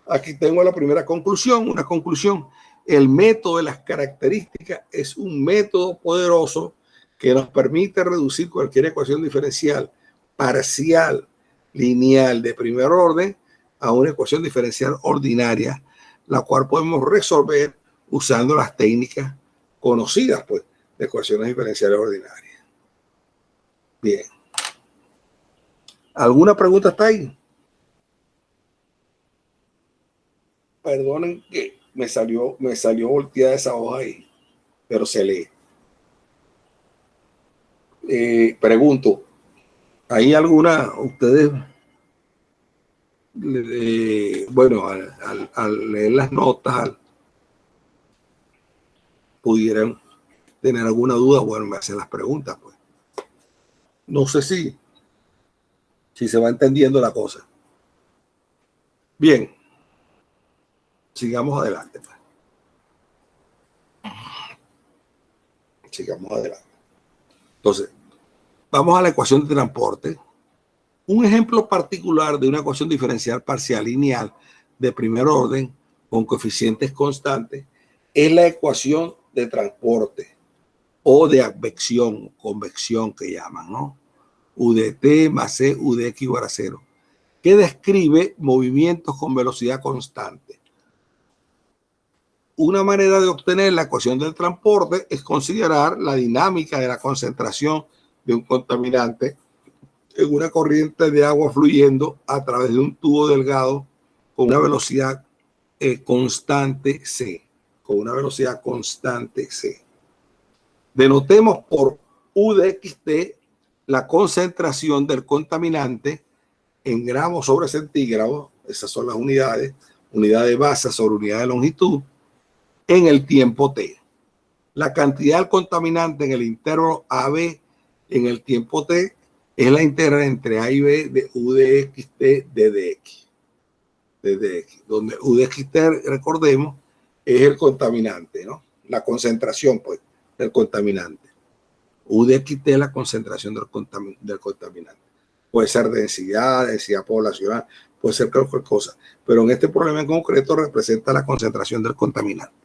aquí tengo la primera conclusión, una conclusión. El método de las características es un método poderoso que nos permite reducir cualquier ecuación diferencial parcial lineal de primer orden a una ecuación diferencial ordinaria, la cual podemos resolver usando las técnicas conocidas, pues, de ecuaciones diferenciales ordinarias. Bien. ¿Alguna pregunta hasta ahí? Perdonen que me salió volteada esa hoja ahí, pero se lee. Pregunto, ¿hay alguna, ustedes, bueno, al leer las notas, pudieran tener alguna duda? Bueno, me hacen las preguntas, pues. No sé si se va entendiendo la cosa. Bien, sigamos adelante, pues. Sigamos adelante. Entonces, vamos a la ecuación de transporte. Un ejemplo particular de una ecuación diferencial parcial lineal de primer orden con coeficientes constantes es la ecuación de transporte o de advección, convección que llaman, ¿no? U de t más c, u de x igual a 0, que describe movimientos con velocidad constante. Una manera de obtener la ecuación del transporte es considerar la dinámica de la concentración de un contaminante en una corriente de agua fluyendo a través de un tubo delgado con una velocidad constante c. Con una velocidad constante c. Denotemos por U de xt la concentración del contaminante en gramos sobre centígrados, esas son las unidades, unidad de masa sobre unidad de longitud, en el tiempo t. La cantidad del contaminante en el intervalo AB en el tiempo t es la integral entre A y B de U de xt d de x. Donde U de xt, recordemos, es el contaminante, ¿no? La concentración, pues, del contaminante. U de xt es la concentración del contaminante. Puede ser densidad poblacional, puede ser cualquier cosa, pero en este problema en concreto representa la concentración del contaminante.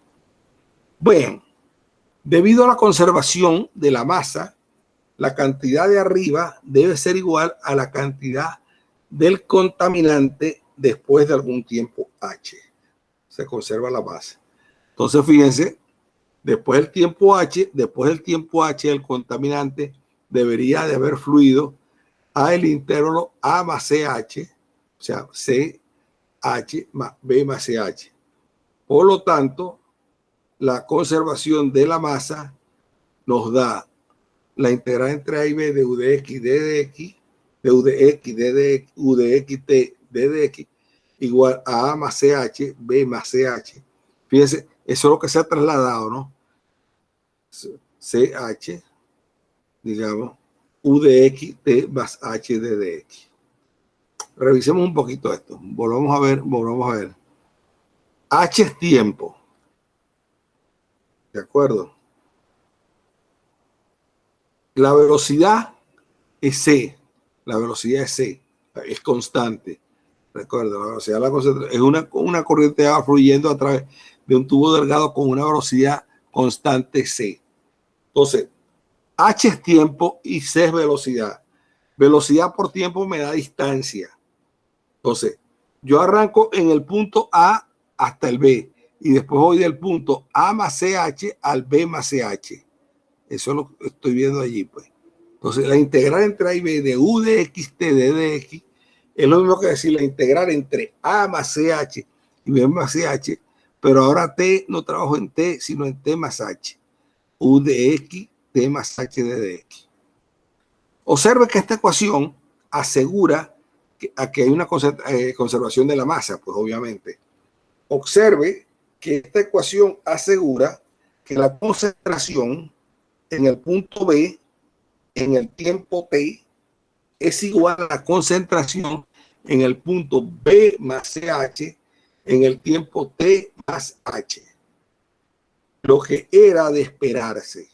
Bueno, debido a la conservación de la masa, la cantidad de arriba debe ser igual a la cantidad del contaminante después de algún tiempo h. Se conserva la masa. Entonces, fíjense, después del tiempo h, el contaminante debería de haber fluido a el intervalo A más CH, o sea, CH más B más CH. Por lo tanto, la conservación de la masa nos da la integral entre A y B de U de X, D de X, de U de X, D de X, U de X, T, D de X, igual a A más CH, B más CH. Fíjense, eso es lo que se ha trasladado, ¿no? CH, digamos, U de X, T más H, D de X. Revisemos un poquito esto. Volvamos a ver. H es tiempo. ¿De acuerdo? La velocidad es C. La velocidad es C. Es constante. Recuerda, la velocidad es una corriente de agua fluyendo a través de un tubo delgado con una velocidad constante C. Entonces, H es tiempo y C es velocidad. Velocidad por tiempo me da distancia. Entonces, yo arranco en el punto A hasta el B y después voy del punto A más CH al B más CH. Eso es lo que estoy viendo allí, pues. Entonces, la integral entre A y B de U de xt d de x es lo mismo que decir la integral entre A más CH y B más CH, pero ahora T no trabajo en T, sino en T más H. U de x, T más H d de x. Observe que esta ecuación asegura que hay una conservación de la masa, pues obviamente. Observe que esta ecuación asegura que la concentración en el punto B en el tiempo t es igual a la concentración en el punto B más CH en el tiempo t más h. Lo que era de esperarse.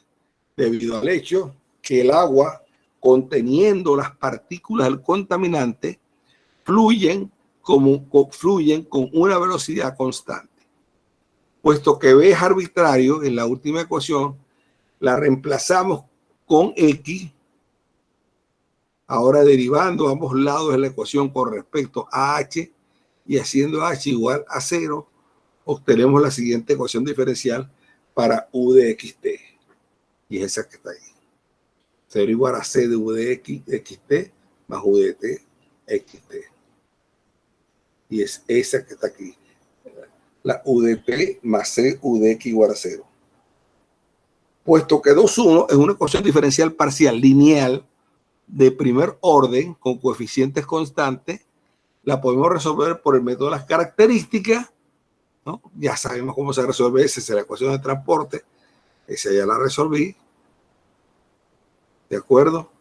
debido al hecho que el agua conteniendo las partículas del contaminante fluyen con una velocidad constante. Puesto que B es arbitrario, en la última ecuación la reemplazamos con X, ahora derivando ambos lados de la ecuación con respecto a H y haciendo H igual a 0, obtenemos la siguiente ecuación diferencial para U de XT. Y es esa que está ahí. 0 igual a C de U de X, XT más U de T, XT. Y es esa que está aquí. La U de T más C U de X igual a 0. Puesto que 2,1 es una ecuación diferencial parcial lineal de primer orden con coeficientes constantes, la podemos resolver por el método de las características, ¿no? Ya sabemos cómo se resuelve esa, es la ecuación de transporte, esa ya la resolví. ¿De acuerdo?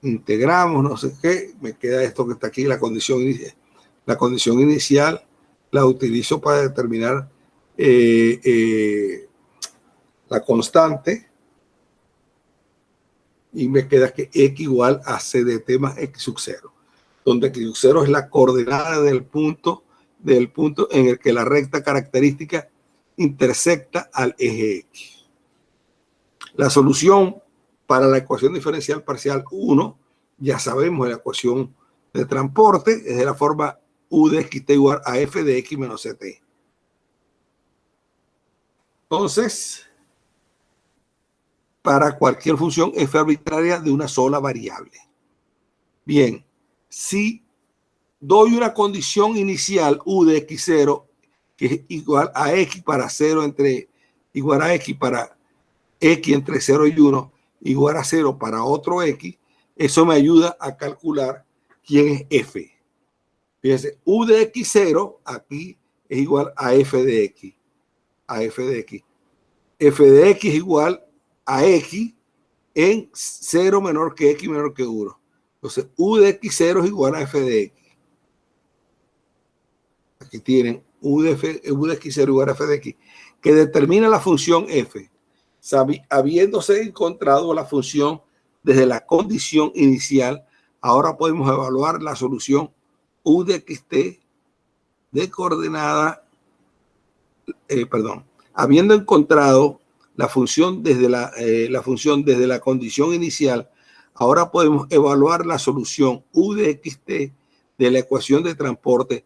Integramos, no sé qué, me queda esto que está aquí, la condición inicial. La condición inicial la utilizo para determinar la constante y me queda que X igual a C de T más X sub 0, donde X sub 0 es la coordenada del punto en el que la recta característica intersecta al eje X. La solución para la ecuación diferencial parcial 1, ya sabemos la ecuación de transporte, es de la forma U de XT igual a F de X menos CT. Entonces, para cualquier función F arbitraria de una sola variable. Bien, si doy una condición inicial U de X0 que es igual a X para 0 entre igual a X para X entre 0 y 1 igual a 0 para otro X, eso me ayuda a calcular quién es F. Fíjense, U de X0 aquí es igual a F de X. A F de X. F de X es igual a X en 0 menor que X menor que 1. Entonces, U de X0 es igual a F de X. Aquí tienen U de X0 igual a F de X, que determina la función F, habiéndose encontrado la función desde la condición inicial. Ahora podemos evaluar la solución U de XT de coordenada, habiendo encontrado la función desde la condición inicial, ahora podemos evaluar la solución U de XT de la ecuación de transporte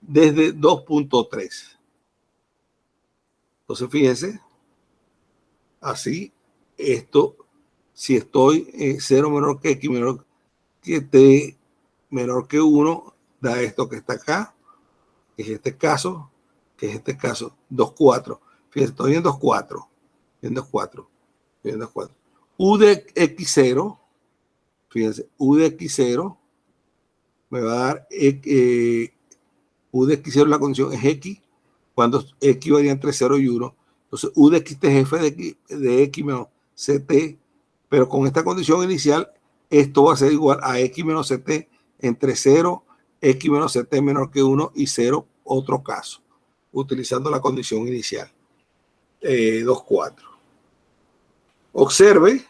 desde 2.3. Entonces, fíjense, así, esto, si estoy en 0 menor que X menor que T menor que 1, da esto que está acá, que es este caso, 2,4. Fíjense, estoy en 2,4. En 2,4. U de X0, fíjense, U de X0 me va a dar U de X0, la condición es X, cuando X varía entre 0 y 1. Entonces, U de XT es F de X menos CT, pero con esta condición inicial, esto va a ser igual a X menos CT entre 0, X menos CT menor que 1 y 0, otro caso, utilizando la condición inicial. 2,4. Observe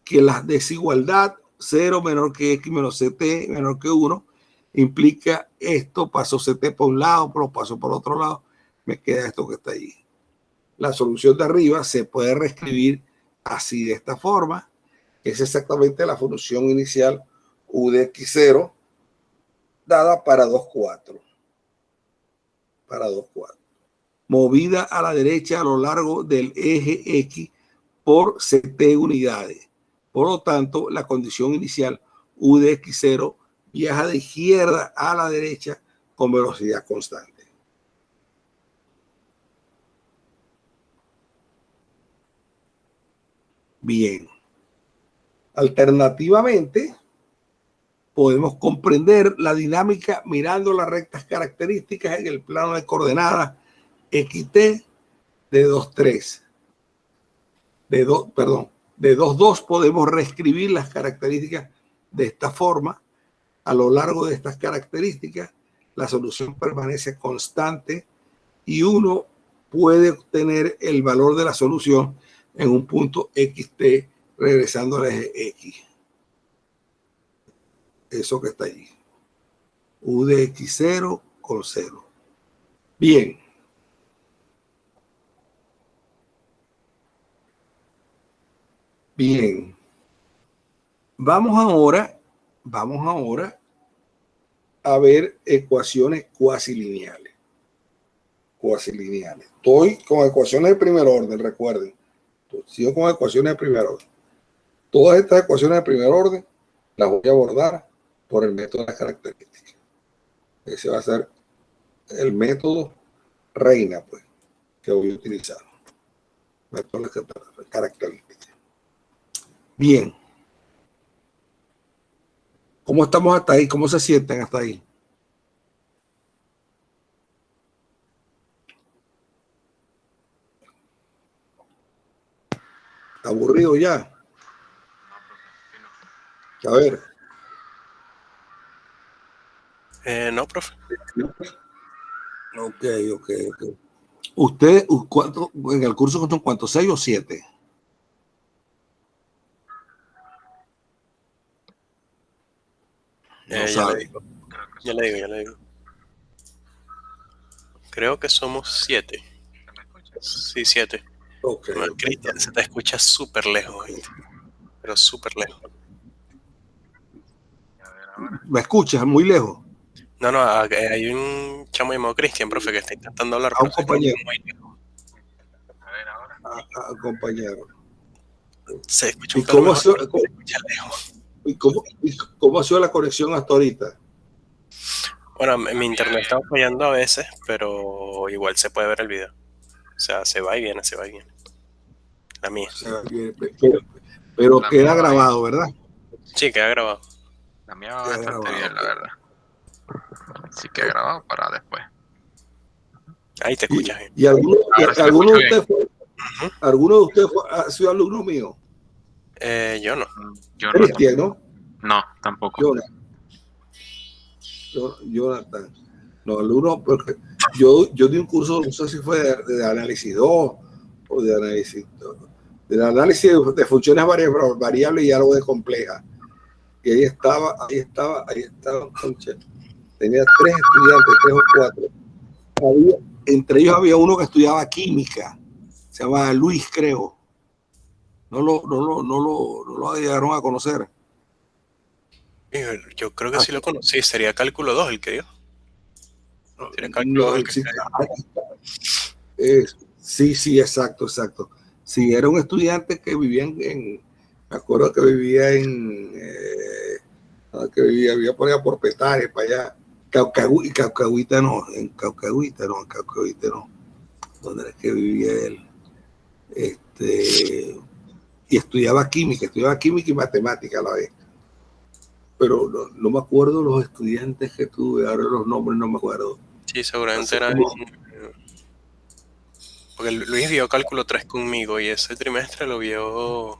que la desigualdad 0 menor que X menos CT menor que 1 implica esto, paso CT por un lado, lo paso por otro lado, me queda esto que está allí. La solución de arriba se puede reescribir así, de esta forma, que es exactamente la función inicial U de X0 dada para 2,4. Para 2,4. Movida a la derecha a lo largo del eje X por CT unidades. Por lo tanto, la condición inicial U de X0 viaja de izquierda a la derecha con velocidad constante. Bien. Alternativamente, podemos comprender la dinámica mirando las rectas características en el plano de coordenadas XT de 2,3. De 2,2 podemos reescribir las características de esta forma. A lo largo de estas características, la solución permanece constante y uno puede obtener el valor de la solución en un punto XT regresando al eje X. Eso que está allí. U de X0 con 0. Bien. Bien. Vamos ahora a ver ecuaciones cuasilineales. Estoy con ecuaciones de primer orden, recuerden. Sigo con ecuaciones de primer orden. Todas estas ecuaciones de primer orden las voy a abordar por el método de las características. Ese va a ser el método reina, pues, que voy a utilizar. Método de las características. Bien. ¿Cómo estamos hasta ahí? ¿Cómo se sienten hasta ahí? ¿Está aburrido ya? A ver. No, profe. Ok. ¿Usted cuánto en el curso son cuántos? ¿6 o 7? No Ya le sabe. digo. Ya le digo. Creo que somos 7. Sí, 7. Ok. Cristian, se te escucha súper lejos, ¿viste? Pero súper lejos. ¿Me escuchas? Muy lejos. No, hay un chamo llamado Cristian, profe, que está intentando hablar, A pero un se escucha compañero. muy lejos. A compañero. Se escucha ¿Y un pelo cómo ha mejor, sido, pero se escucha lejos. cómo ha sido la conexión hasta ahorita? Bueno, mi internet está fallando a veces, pero igual se puede ver el video. O sea, se va y viene, se va y viene. La mía. O sea, pero La queda mía va grabado, ¿verdad? Sí, queda grabado. La mía va Queda bastante grabado, bien, la ok. verdad. Sí que he grabado para después. Ahí te escuchas bien. ¿Y alguno Ahora se me alguno de escucha ustedes Ujú. ha sido alumno mío? Yo no. Yo no. Cristian, ¿no? No, tampoco. Jonathan. No, alumno, porque yo di un curso, no sé si fue de análisis 2 o de análisis 2, del análisis de funciones variables y algo de compleja. Y ahí estaba, concha. Tenía 3 estudiantes, 3 o 4. Entre ellos había uno que estudiaba química, se llama Luis, creo. No lo llegaron a conocer. Yo creo que sí lo conocí. Sería cálculo 2 el que dio. Sería cálculo No, 2 el que sí, dio. sí, exacto. Sí, era un estudiante que vivía me acuerdo que vivía vivía por allá por Petare, para allá. Caucahuita no. ¿Dónde era que vivía él? Y estudiaba química y matemática a la vez. Pero no me acuerdo los estudiantes que tuve, ahora los nombres no me acuerdo. Sí, seguramente Hace era. como- Porque Luis vio cálculo 3 conmigo y ese trimestre lo vio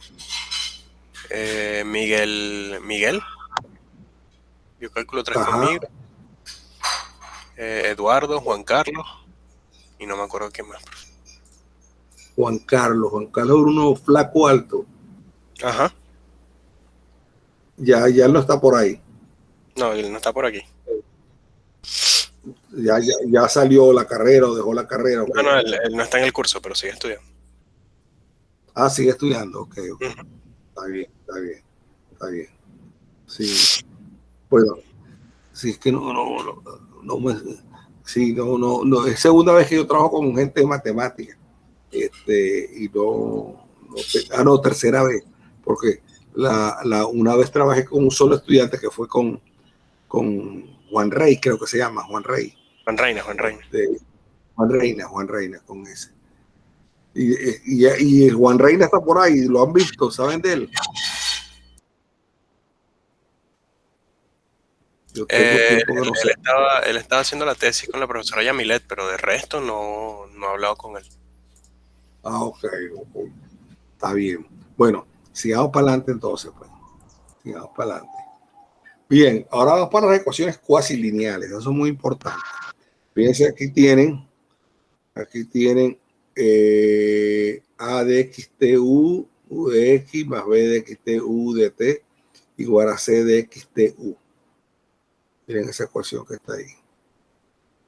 Miguel. ¿Miguel? Vio cálculo 3 Ajá, conmigo. Eduardo, Juan Carlos. Y no me acuerdo quién más. Juan Carlos era uno flaco alto. Ajá. Ya no está por ahí. No, él no está por aquí. Ya salió la carrera o dejó la carrera. Okay. No, él no está en el curso, pero sigue estudiando. Ah, sigue estudiando. Ok. Uh-huh. Está bien. Sí. Bueno, sí, es que no me. Sí, no. Es segunda vez que yo trabajo con gente de matemáticas. Y tercera vez. Porque una vez trabajé con un solo estudiante que fue con Juan Rey, creo que se llama, Juan Rey. Juan Reina. Juan Reina, con ese. Y Juan Reina está por ahí, lo han visto, ¿saben de él? Yo tengo tiempo que no sé. Él estaba haciendo la tesis con la profesora Yamilet, pero de resto no he hablado con él. Ah, ok. Está bien. Bueno, sigamos para adelante entonces, pues. Sigamos para adelante. Bien, ahora vamos para las ecuaciones cuasi lineales. Eso es muy importante. Fíjense, aquí tienen A de x t u de x más b de x t u de t igual a c de x t u. Miren esa ecuación que está ahí.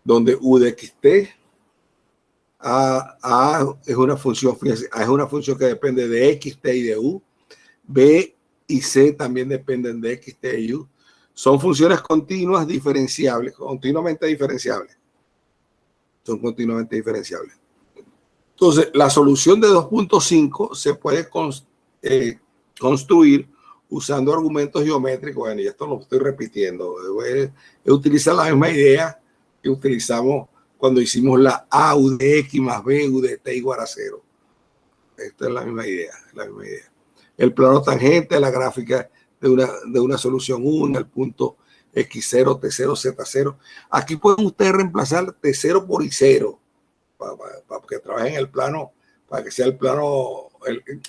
Donde u de xt, a es una función, A es una función que depende de xt y de u. B y c también dependen de xt y u. Son funciones continuas diferenciables, continuamente diferenciables. Son continuamente diferenciables. Entonces, la solución de 2.5 se puede construir usando argumentos geométricos. Bueno, y esto lo estoy repitiendo. He utilizado la misma idea que utilizamos cuando hicimos la A u de x más b u de t igual a 0. Esta es la misma idea, El plano tangente, la gráfica de una solución 1, el punto x0, t0, z0. Aquí pueden ustedes reemplazar t0 por i0 para que trabajen el plano, para que sea el plano,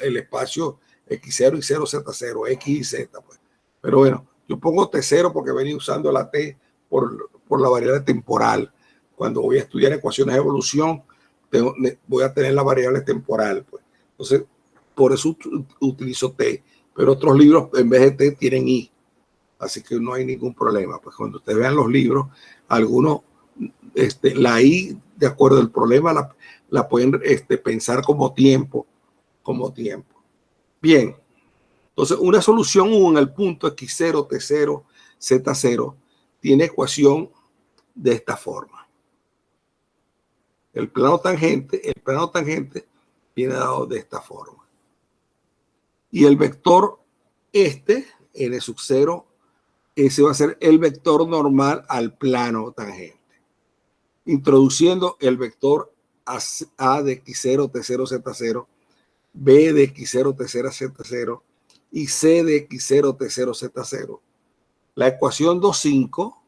el espacio x0, y0, z0, x y z. Pues. Pero bueno, yo pongo t0 porque venía usando la t por la variable temporal. Cuando voy a estudiar ecuaciones de evolución, voy a tener la variable temporal. Pues. Entonces, por eso utilizo t. Pero otros libros, en vez de t, tienen i. Así que no hay ningún problema. Pues cuando ustedes vean los libros, algunos, la i, de acuerdo al problema, la pueden pensar como tiempo. Bien. Entonces, una solución U en el punto x0, t0, z0 tiene ecuación de esta forma. El plano tangente viene dado de esta forma. Y el vector n sub 0, ese va a ser el vector normal al plano tangente. Introduciendo el vector A de x0, t0, z0, B de x0, t0, z0 y C de x0, t0, z0. La ecuación 2.5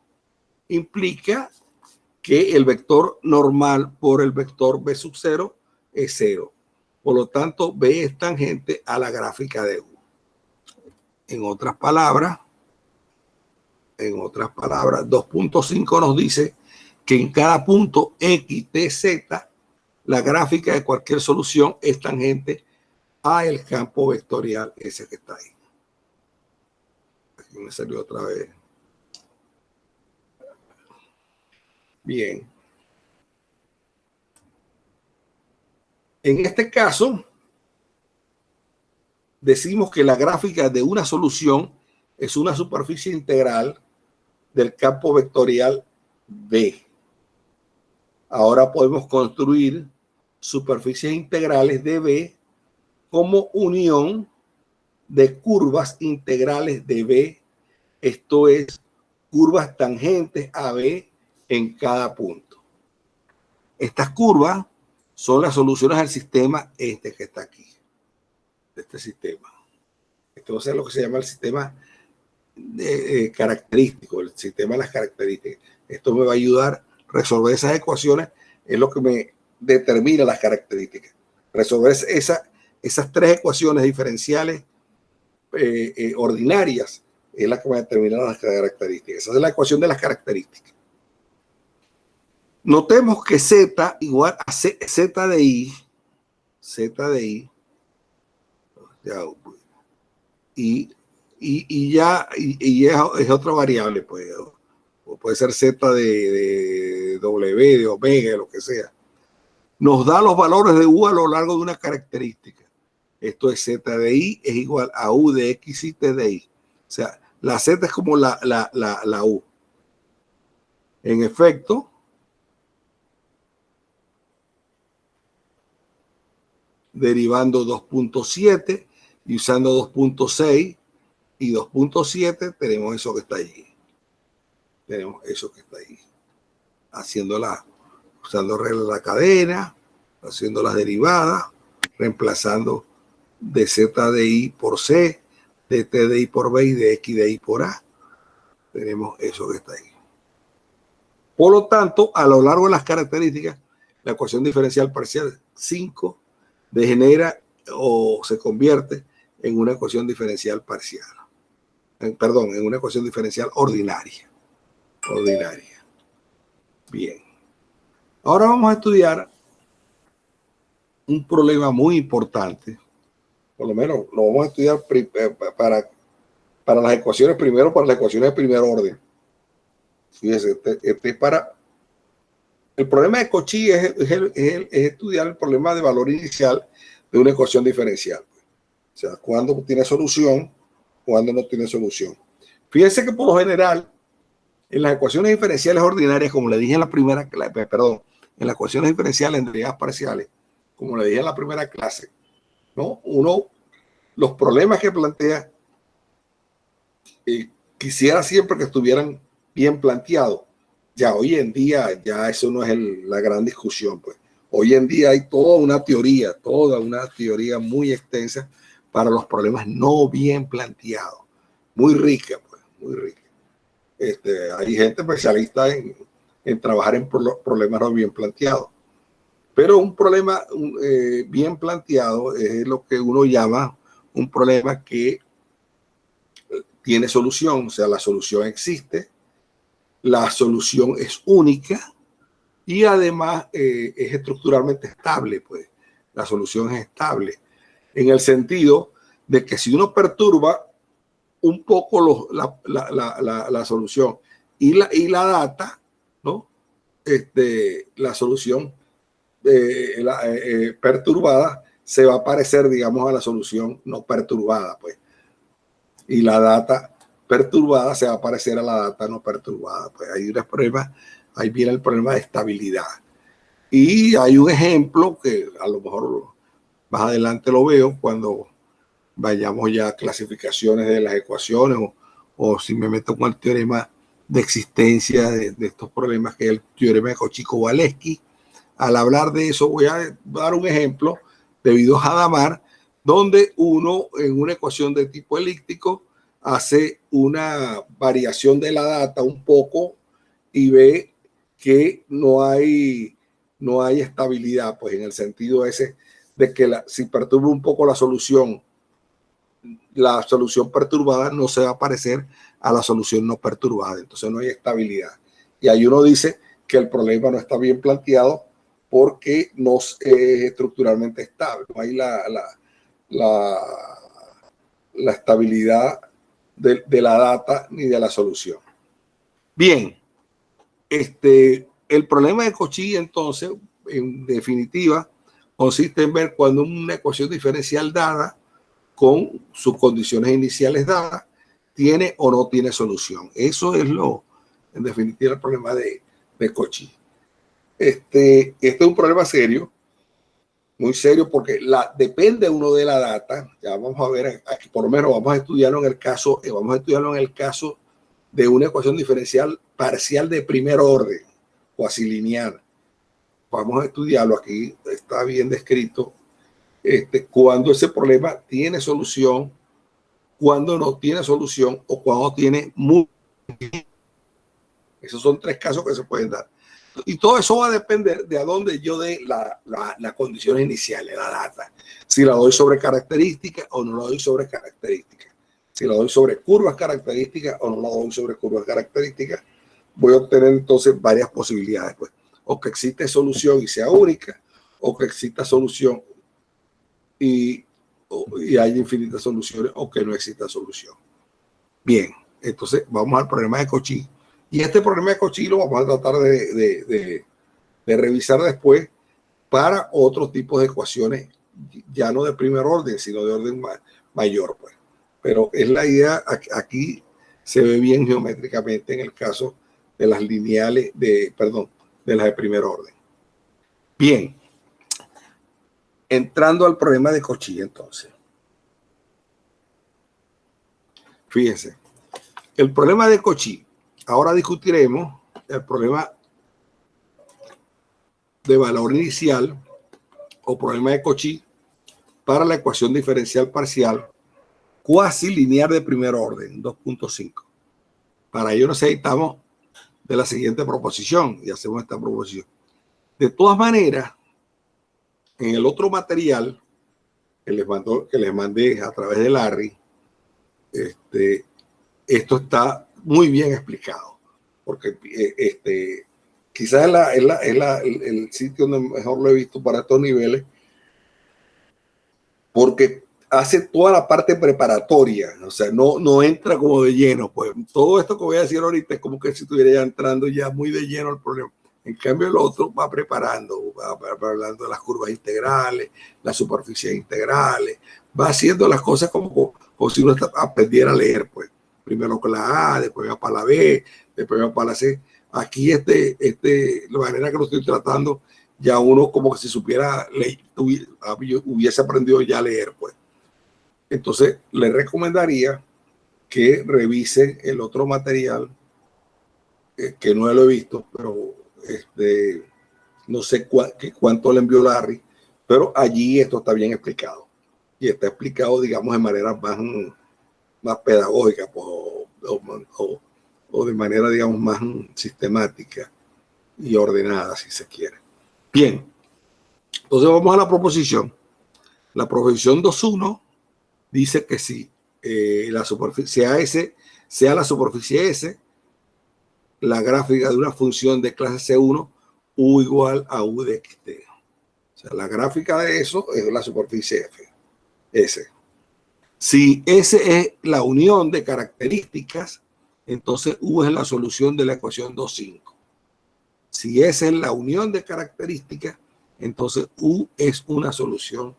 implica que el vector normal por el vector B sub 0 es 0. Por lo tanto, B es tangente a la gráfica de U. En otras palabras, 2.5 nos dice que en cada punto X, T, Z, la gráfica de cualquier solución es tangente a el campo vectorial ese que está ahí. Aquí me salió otra vez. Bien. En este caso, decimos que la gráfica de una solución es una superficie integral del campo vectorial B. Ahora podemos construir superficies integrales de B como unión de curvas integrales de B, esto es, curvas tangentes a B en cada punto. Estas curvas son las soluciones al sistema que está aquí, este sistema. Esto va a ser lo que se llama el sistema característico, el sistema de las características. Esto me va a ayudar a resolver esas ecuaciones, es lo que me determina las características. Resolver esas tres ecuaciones diferenciales ordinarias es la que va a determinar las características. Esa es la ecuación de las características. Notemos que Z igual a Z de I, ya, es otra variable, pues, o puede ser Z de W, de omega, lo que sea. Nos da los valores de U a lo largo de una característica. Esto es Z de I es igual a U de X y T de I. O sea, la Z es como la U. En efecto, derivando 2.7 y usando 2.6 y 2.7, tenemos eso que está allí. Usando regla de la cadena, haciendo las derivadas, reemplazando de Z de I por C, de T de I por B y de X de I por A. Tenemos eso que está ahí. Por lo tanto, a lo largo de las características, la ecuación diferencial parcial 5 degenera o se convierte en una ecuación diferencial parcial. Perdón, en una ecuación diferencial ordinaria. Bien. Ahora vamos a estudiar un problema muy importante, por lo menos lo vamos a estudiar para las ecuaciones, primero para las ecuaciones de primer orden. Fíjense, este es para... El problema de Cauchy es estudiar el problema de valor inicial de una ecuación diferencial. O sea, cuándo tiene solución, cuándo no tiene solución. Fíjense que por lo general, en las ecuaciones diferenciales ordinarias, como le dije en la primera clase, perdón, en las ecuaciones diferenciales en derivadas parciales, como le dije en la primera clase, ¿no? Los problemas que plantea, quisiera siempre que estuvieran bien planteados. Ya hoy en día, ya eso no es la gran discusión, pues. Hoy en día hay toda una teoría muy extensa para los problemas no bien planteados. Muy rica, pues, muy rica. Hay gente especialista en trabajar en problemas no bien planteados. Pero un problema bien planteado es lo que uno llama un problema que tiene solución, o sea, la solución existe, la solución es única y además es estructuralmente estable, pues la solución es estable en el sentido de que si uno perturba un poco la solución y la data, ¿no? La solución perturbada se va a parecer, digamos, a la solución no perturbada, pues. Y la data perturbada se va a parecer a la data no perturbada. Pues ahí viene el problema de estabilidad. Y hay un ejemplo que a lo mejor más adelante lo veo cuando vayamos ya a clasificaciones de las ecuaciones o si me meto con el teorema de existencia de estos problemas, que es el teorema de Cauchy-Kowalewski. Al hablar de eso voy a dar un ejemplo de Vido-Hadamard, donde uno en una ecuación de tipo elíptico hace una variación de la data un poco y ve que no hay estabilidad, pues en el sentido ese de que si perturba un poco la solución perturbada no se va a parecer a la solución no perturbada, entonces no hay estabilidad. Y ahí uno dice que el problema no está bien planteado porque no es estructuralmente estable, no hay la estabilidad de la data ni de la solución. Bien, el problema de Cauchy, entonces, en definitiva, consiste en ver cuando una ecuación diferencial dada con sus condiciones iniciales dadas tiene o no tiene solución. Eso es en definitiva, el problema de Cauchy. Este es un problema serio, muy serio, porque depende uno de la data. Ya vamos a ver aquí, por lo menos vamos a estudiarlo en el caso de una ecuación diferencial parcial de primer orden, cuasi lineal. Vamos a estudiarlo aquí, está bien descrito, cuando ese problema tiene solución, cuando no tiene solución o cuando tiene muy... Esos son tres casos que se pueden dar. Y todo eso va a depender de a dónde yo dé las condiciones iniciales, la data. Si la doy sobre características o no la doy sobre características. Si la doy sobre curvas características o no la doy sobre curvas características, voy a obtener entonces varias posibilidades. Pues. O que existe solución y sea única, o que exista solución y hay infinitas soluciones, o que no exista solución. Bien, entonces vamos al problema de Cauchy. Y este problema de Cauchy lo vamos a tratar de revisar después para otros tipos de ecuaciones, ya no de primer orden, sino de orden mayor. Pues. Pero es la idea, aquí se ve bien geométricamente en el caso de las lineales, de las de primer orden. Bien, entrando al problema de Cauchy entonces. Fíjense, el problema de Cauchy. Ahora discutiremos el problema de valor inicial o problema de Cauchy para la ecuación diferencial parcial cuasi lineal de primer orden, 2.5. Para ello necesitamos de la siguiente proposición y hacemos esta proposición. De todas maneras, en el otro material que les mandé a través de Larry, esto está muy bien explicado, porque quizás es el sitio donde mejor lo he visto para estos niveles, porque hace toda la parte preparatoria, o sea, no entra como de lleno. Pues todo esto que voy a decir ahorita es como que si estuviera ya entrando ya muy de lleno al problema. En cambio, el otro va preparando, va hablando de las curvas integrales, las superficies integrales, va haciendo las cosas como si uno aprendiera a leer, pues. Primero con la A, después va para la B, después va para la C. Aquí la manera que lo estoy tratando, ya uno como que si supiera leer, hubiese aprendido ya a leer, pues. Entonces, le recomendaría que revise el otro material, que no lo he visto, pero no sé cuánto le envió Larry, pero allí esto está bien explicado. Y está explicado, digamos, de manera más pedagógica, pues, o de manera, digamos, más sistemática y ordenada, si se quiere. Bien, entonces vamos a la proposición. La proposición 2.1 dice que si la superficie AS sea la superficie S, la gráfica de una función de clase C1, U igual a U de XT. O sea, la gráfica de eso es la superficie S. Si S es la unión de características, entonces U es la solución de la ecuación 2.5. Si S es la unión de características, entonces U es una solución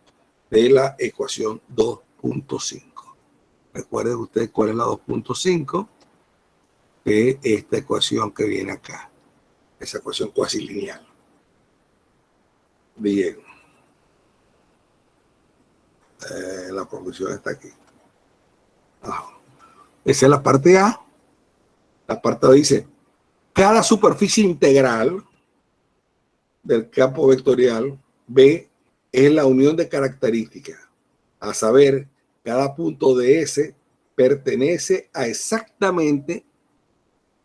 de la ecuación 2.5. Recuerden ustedes cuál es la 2.5, que es esta ecuación que viene acá, esa ecuación cuasi lineal. Bien. La proposición está aquí. Esa es la parte A. La parte B dice, cada superficie integral del campo vectorial B es la unión de características. A saber, cada punto de S pertenece a exactamente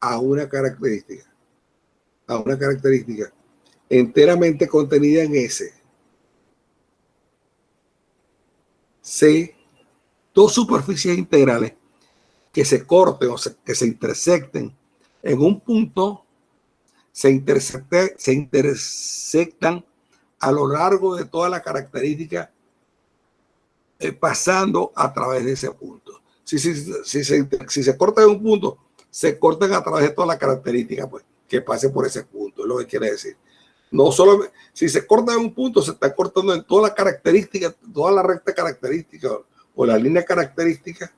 a una característica enteramente contenida en S. C, dos superficies integrales que se corten o que se intersecten en un punto, se intersectan a lo largo de toda la característica, pasando a través de ese punto. Si se corta en un punto, se cortan a través de toda la característica, pues, que pase por ese punto, es lo que quiere decir. No solo, si se corta en un punto, se está cortando en toda la característica, toda la recta característica o la línea característica,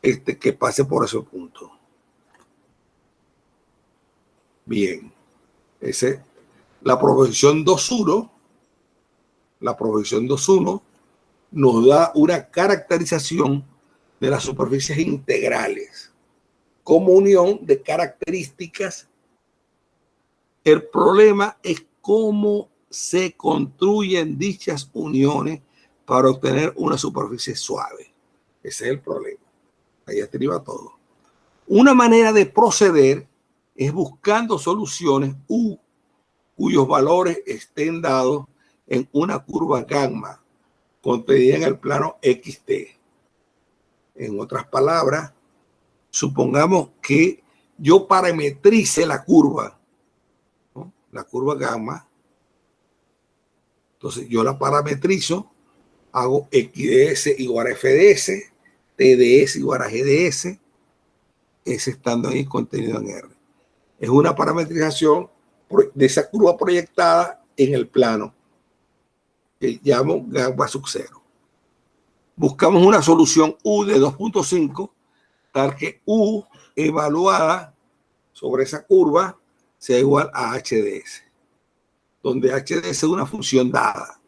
que pase por ese punto. Bien, la proposición 2.1 nos da una caracterización de las superficies integrales como unión de características. El problema es cómo se construyen dichas uniones para obtener una superficie suave. Ese es el problema. Ahí estriba todo. Una manera de proceder es buscando soluciones U cuyos valores estén dados en una curva gamma contenida en el plano XT. En otras palabras, supongamos que yo parametrice la curva, ¿no? La curva gamma. Entonces yo la parametrizo, hago XDS igual a FDS, TDS igual a GDS, ese estando ahí contenido en R. Es una parametrización de esa curva proyectada en el plano, que llamo gamma sub 0. Buscamos una solución U de 2.5, tal que U evaluada sobre esa curva sea igual a HDS, donde HDS es una función dada.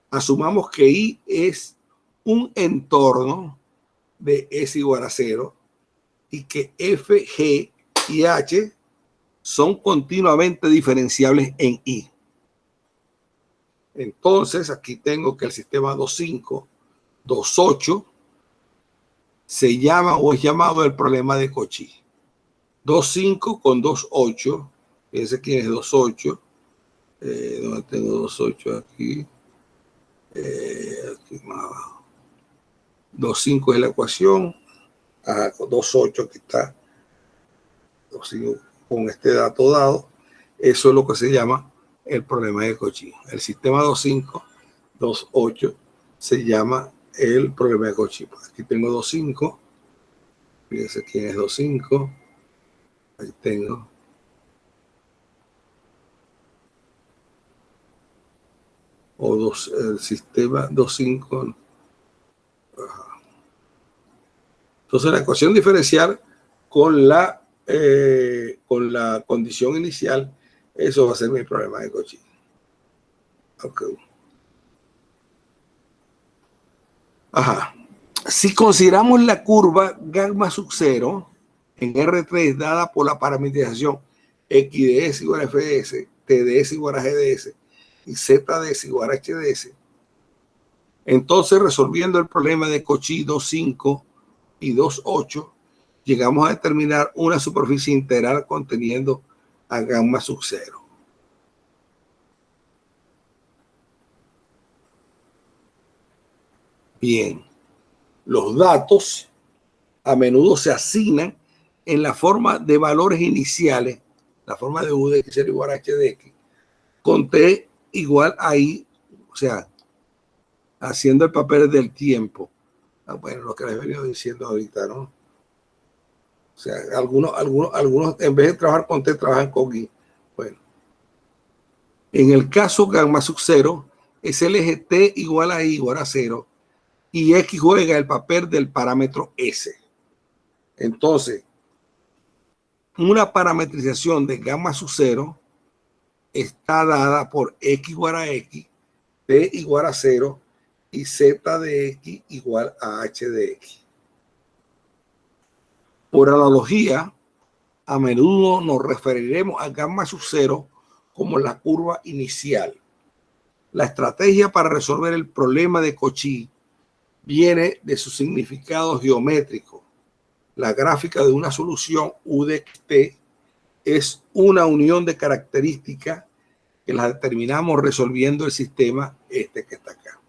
Asumamos que I es un entorno de S igual a 0 y que F, G y H son continuamente diferenciables en I. Entonces, aquí tengo que el sistema 2.5, 2.8 se llama o es llamado el problema de Cauchy. 2.5 con 2.8, fíjense quién es 2.8, ¿dónde tengo 2.8 aquí? Aquí más abajo. 2.5 es la ecuación, 2.8 aquí está, 2.5 con este dato dado, eso es lo que se llama el problema de Cauchy. El sistema 2.5, 2.8 se llama el problema de Cauchy. Aquí tengo 2,5. Fíjense quién es 2,5. Ahí tengo. El sistema 2,5. Entonces la ecuación diferencial con la condición inicial, eso va a ser mi problema de Cauchy. Okay. Ajá. Si consideramos la curva gamma sub 0 en R3 dada por la parametrización X de S igual a F de S, T de S igual a G de S y Z de S igual a H de S, entonces resolviendo el problema de Cauchy 2,5 y 2,8, llegamos a determinar una superficie integral conteniendo a gamma sub 0. Bien, los datos a menudo se asignan en la forma de valores iniciales, la forma de U de X igual a H de X, con T igual a I, o sea, haciendo el papel del tiempo. Bueno, lo que les he venido diciendo ahorita, ¿no? O sea, algunos en vez de trabajar con T, trabajan con I. Bueno, en el caso gamma sub 0, es el eje T igual a I igual a 0, y X juega el papel del parámetro S. Entonces, una parametrización de gamma sub 0 está dada por X igual a X, T igual a 0 y Z de X igual a H de X. Por analogía, a menudo nos referiremos a gamma sub 0 como la curva inicial. La estrategia para resolver el problema de Cauchy viene de su significado geométrico. La gráfica de una solución U de T es una unión de características que las determinamos resolviendo el sistema que está acá.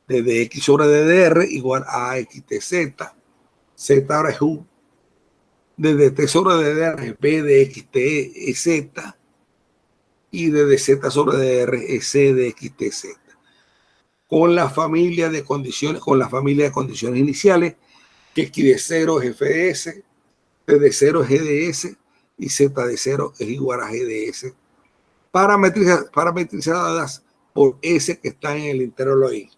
Desde X sobre DDR igual a XTZ, Z ahora es U. Desde T sobre DDR es B de XT es Z. Y desde Z sobre DDR es C de XTZ. Con la familia de condiciones iniciales, que X de 0 es F de S, T de 0 es G de S y Z de 0 es igual a G de S, parametrizadas por S que está en el intervalo I.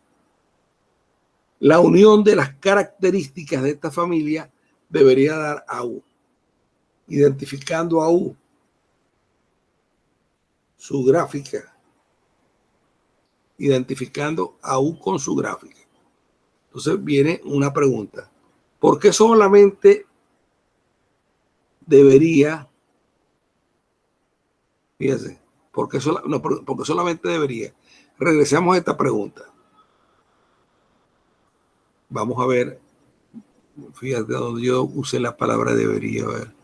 La unión de las características de esta familia debería dar a U. Identificando a U, su gráfica, identificando a U con su gráfica. Entonces viene una pregunta. ¿Por qué solamente debería? Fíjense, porque solamente debería. Regresamos a esta pregunta. Vamos a ver. Fíjate donde yo usé la palabra debería. A ver.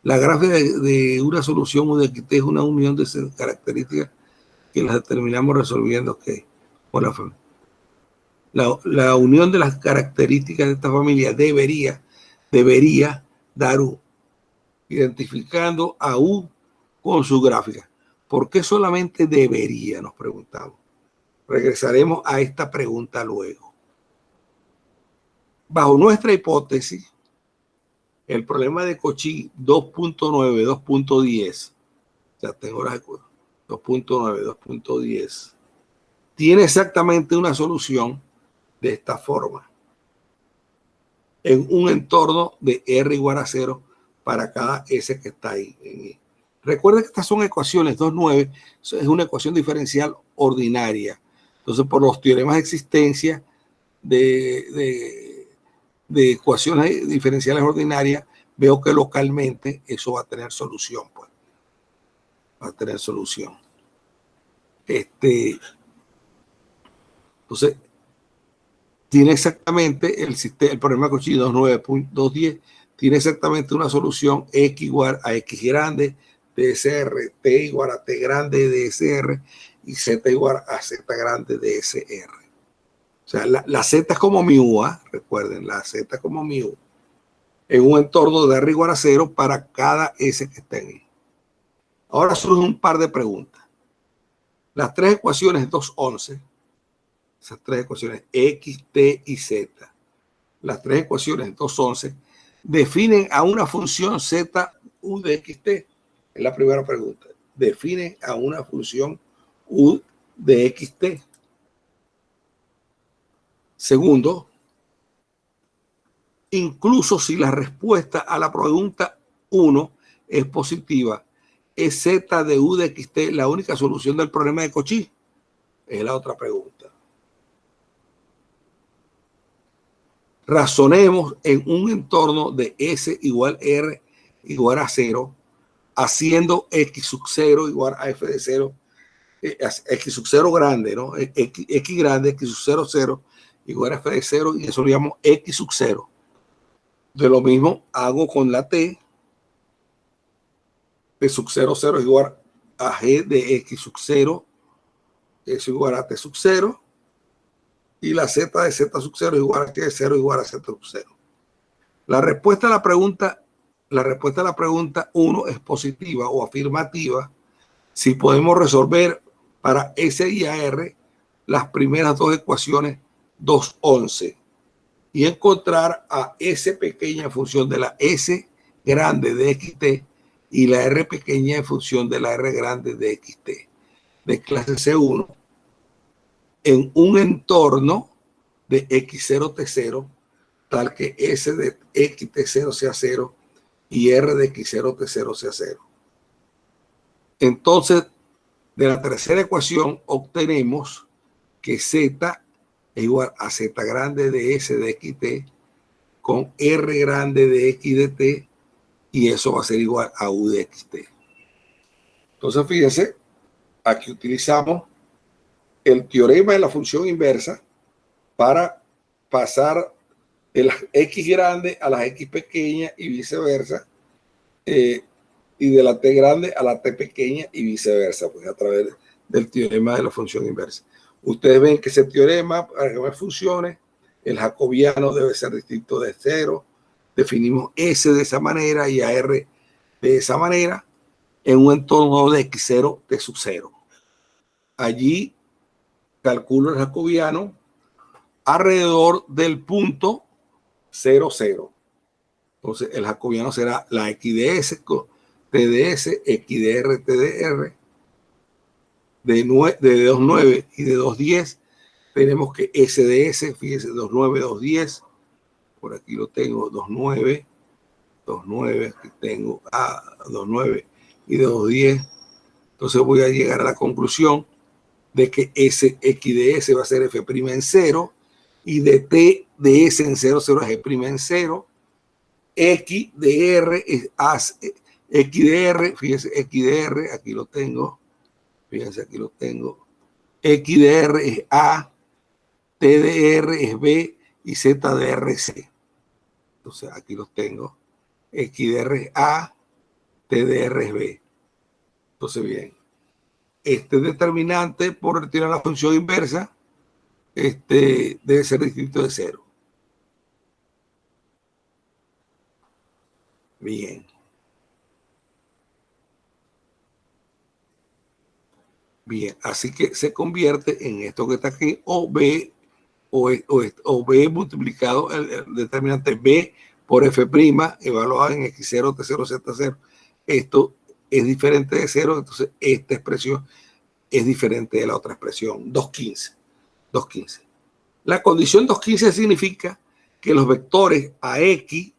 La gráfica de una solución U de XT es una unión de características que las determinamos resolviendo que la unión de las características de esta familia debería dar U, identificando a U con su gráfica. ¿Por qué solamente debería? Nos preguntamos. Regresaremos a esta pregunta luego. Bajo nuestra hipótesis, el problema de Cauchy 2.9, 2.10, ya tengo las 2.9, 2.10, tiene exactamente una solución de esta forma, en un entorno de R igual a 0 para cada S que está ahí. Recuerden que estas son ecuaciones, 2.9 es una ecuación diferencial ordinaria. Entonces, por los teoremas de existencia de ecuaciones diferenciales ordinarias, veo que localmente eso va a tener solución, pues. Va a tener solución. Entonces, tiene exactamente el problema de Cauchy 2.9.210, tiene exactamente una solución X igual a X grande de SR, T igual a T grande de SR y Z igual a Z grande de SR. O sea, la Z es como mu, recuerden, la Z es como mu, en un entorno de R igual a 0 para cada S que esté ahí. Ahora surgen un par de preguntas. Las tres ecuaciones 2.11 esas tres ecuaciones, X, T y Z. Las tres ecuaciones en 2.11 definen a una función Z U de XT. Es la primera pregunta. Definen a una función U de XT. Segundo, incluso si la respuesta a la pregunta 1 es positiva, ¿es Z de U de XT la única solución del problema de Cauchy? Es la otra pregunta. Razonemos en un entorno de S igual R igual a 0, haciendo X sub 0 igual a F de 0, X sub 0 grande, ¿no? X grande, X sub 0, 0, igual a F de 0, y eso lo llamo X sub 0. De lo mismo hago con la T. T sub 0, 0 es igual a G de X sub 0, es igual a T sub 0, y la Z de Z sub 0 igual a T de 0 igual a Z sub 0. La respuesta a la pregunta 1 es positiva o afirmativa si podemos resolver para S y AR las primeras dos ecuaciones 2.11 y encontrar a S pequeña en función de la S grande de XT y la R pequeña en función de la R grande de XT de clase C1 en un entorno de X0 T0 tal que S de XT0 sea 0 y R de X0 T0 sea 0. Entonces, de la tercera ecuación obtenemos que Z es igual a Z grande de S de XT con R grande de X de T, y eso va a ser igual a U de XT. Entonces, fíjense, aquí utilizamos el teorema de la función inversa para pasar de las X grandes a las X pequeñas y viceversa, y de la T grande a la T pequeña y viceversa, pues a través del teorema de la función inversa. Ustedes ven que ese teorema, para que me funcione, el jacobiano debe ser distinto de 0. Definimos S de esa manera y a R de esa manera en un entorno de X0 T sub 0. Allí calculo el jacobiano alrededor del punto 0, 0. Entonces el jacobiano será la X de S, T de S, X de R, T de R, de 2.9 y de 2.10. Tenemos que S de S, fíjense, 2.9, 2.10. Por aquí lo tengo, 2.9, 2.9, aquí tengo 2.9 y de 2.10. Entonces voy a llegar a la conclusión de que S, X de S va a ser F' en 0 y de T de S en 0, 0 es G' en 0. X de R es X de R, fíjense, X de R, aquí lo tengo, fíjense, aquí lo tengo. X de R es A, T de R es B y Z de R es C. Entonces aquí los tengo. X de R es A, T de R es B. Entonces, bien, este determinante por retirar la función inversa debe ser distinto de 0. Bien. Bien, así que se convierte en esto que está aquí, o B, o B multiplicado, el determinante B por F' evaluado en X0, T0, Z0. Esto es diferente de 0, entonces esta expresión es diferente de la otra expresión, 2.15. 2.15. La condición 2.15 significa que los vectores AX,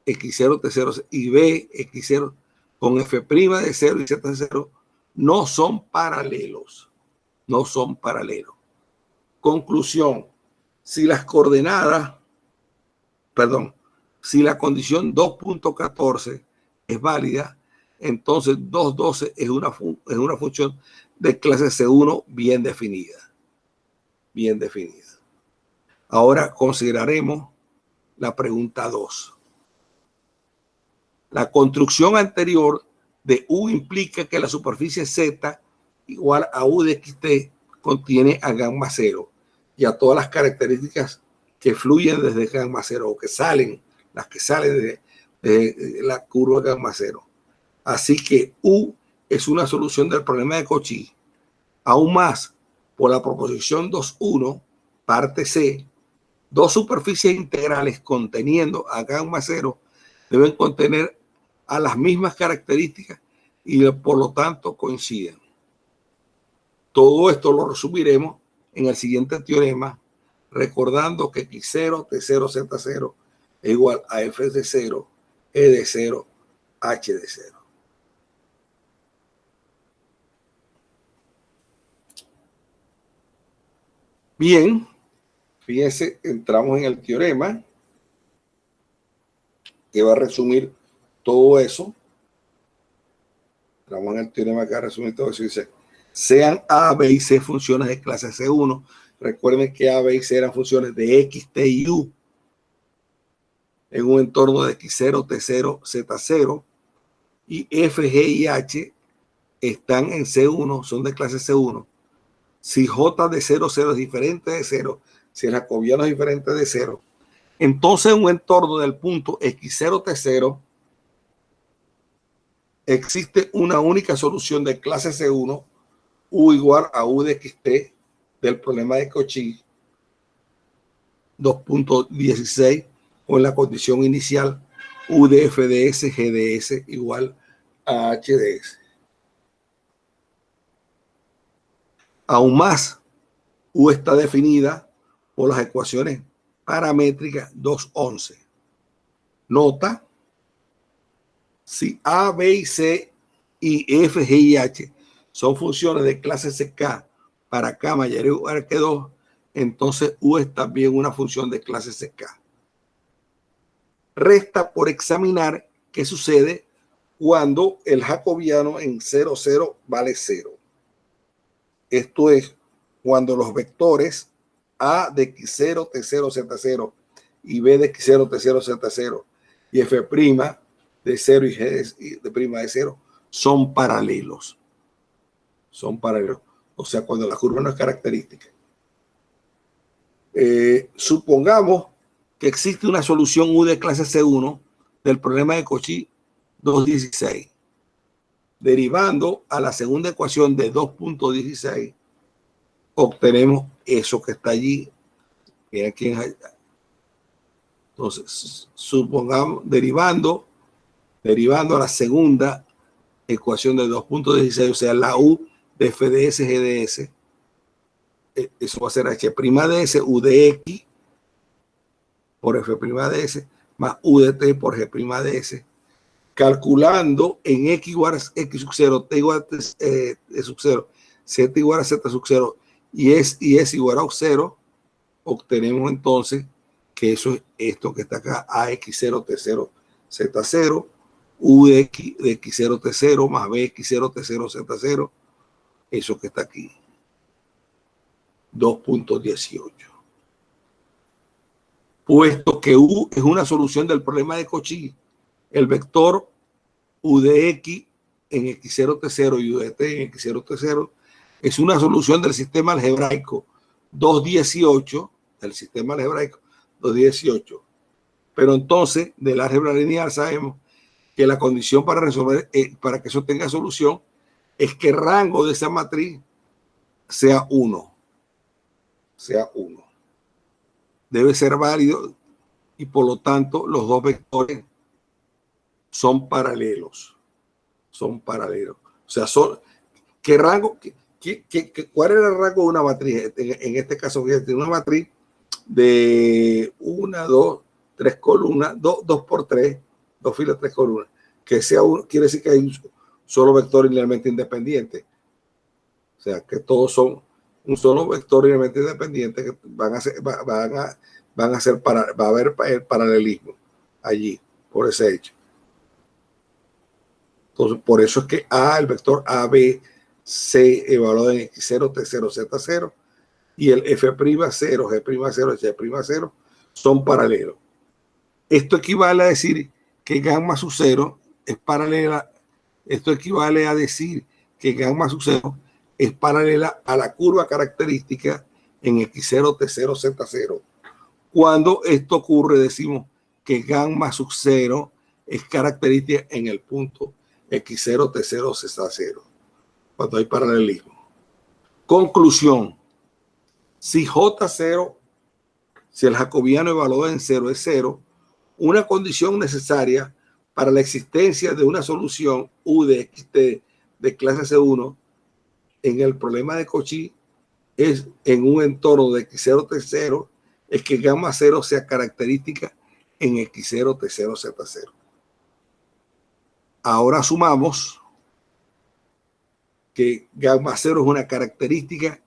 X0, T0 y B, X0, con F' de 0 y Z de 0, no son paralelos. No son paralelos. Conclusión. Si las coordenadas, si la condición 2.14 es válida, entonces 2.12 es una función de clase C1 bien definida. Bien definida. Ahora consideraremos la pregunta 2. La construcción anterior de U implica que la superficie Z igual a U de XT contiene a gamma 0 y a todas las características que fluyen desde gamma 0 o que salen, las que salen de la curva gamma 0. Así que U es una solución del problema de Cauchy. Aún más, por la proposición 2.1, parte C, dos superficies integrales conteniendo a gamma 0 deben contener a las mismas características y por lo tanto coinciden. Todo esto lo resumiremos en el siguiente teorema, recordando que X0, T0, Z0 es igual a F de 0, E de 0, H de 0. Bien, fíjense, entramos en el teorema que va a resumir todo eso. Entramos en el teorema que va a resumir todo eso y dice: sean A, B y C funciones de clase C1. Recuerden que A, B y C eran funciones de X, T y U en un entorno de X0, T0, Z0, y F, G y H están en C1, son de clase C1. Si J de 0, 0 es diferente de 0, si el jacobiano es diferente de 0, entonces en un entorno del punto X0, T0 existe una única solución de clase C1, U igual a U de XT del problema de Cauchy 2.16, o en la condición inicial U de F de S, G de S igual a H de S. Aún más, U está definida por las ecuaciones paramétricas 2.11. Nota: si A, B y C y F, G y H son funciones de clase CK para K mayor o igual que 2, entonces U es también una función de clase CK. Resta por examinar qué sucede cuando el jacobiano en 0, 0 vale 0. Esto es cuando los vectores A de X0, T0, Z0 y B de X0, T0, Z0 y F' de 0 y G de prima de 0 son paralelos. Son paralelos. O sea, cuando la curva no es característica. Supongamos que existe una solución U de clase C1 del problema de Cauchy 2.16. Derivando a la segunda ecuación de 2.16, obtenemos eso que está allí. Aquí en allá. Entonces, supongamos, derivando a la segunda ecuación de 2.16, o sea, la U de F de S, G de S, eso va a ser H' de S, U de X por F' de S, más U de T por G' de S, calculando en X igual a X sub 0, T igual a T sub 0, Z igual a Z sub 0 y es igual a 0, obtenemos entonces que eso es esto que está acá, AX0, T0, Z0, U de X0, T0 más BX0, T0, Z0, eso que está aquí, 2.18. Puesto que U es una solución del problema de Cauchy, el vector U de X en X0, T0 y U de T en X0, T0 es una solución del sistema algebraico 2.18, del sistema algebraico 2.18. Pero entonces, del álgebra lineal sabemos que la condición para resolver, para que eso tenga solución, es que el rango de esa matriz sea 1. Sea 1. Debe ser válido y por lo tanto los dos vectores son paralelos. Son paralelos. O sea, ¿qué rango? ¿Cuál era el rango de una matriz? En este caso, fíjate, una matriz de 1, 2, 3 columnas, 2 por 3, 2 filas, 3 columnas, que sea uno, quiere decir que hay un solo vector linealmente independiente. O sea, que todos son un solo vector linealmente independiente que va a haber paralelismo allí, por ese hecho. Entonces, por eso es que el vector AB se evalúa en X0, T0, Z0 y el F'0, G'0, H'0 son paralelos. Esto equivale a decir que gamma sub 0 es paralela. Esto equivale a decir que gamma sub 0 es paralela a la curva característica en X0, T0, Z0. Cuando esto ocurre, decimos que gamma sub 0 es característica en el punto X0, T0, Z0, cuando hay paralelismo. Conclusión: Si J0, si el jacobiano evaluado en 0 es 0, una condición necesaria para la existencia de una solución U de XT de clase C1 en el problema de Cauchy es en un entorno de X0 T0 es que gamma 0 sea característica en X0 T0 Z0. Ahora sumamos que gamma 0 es una característica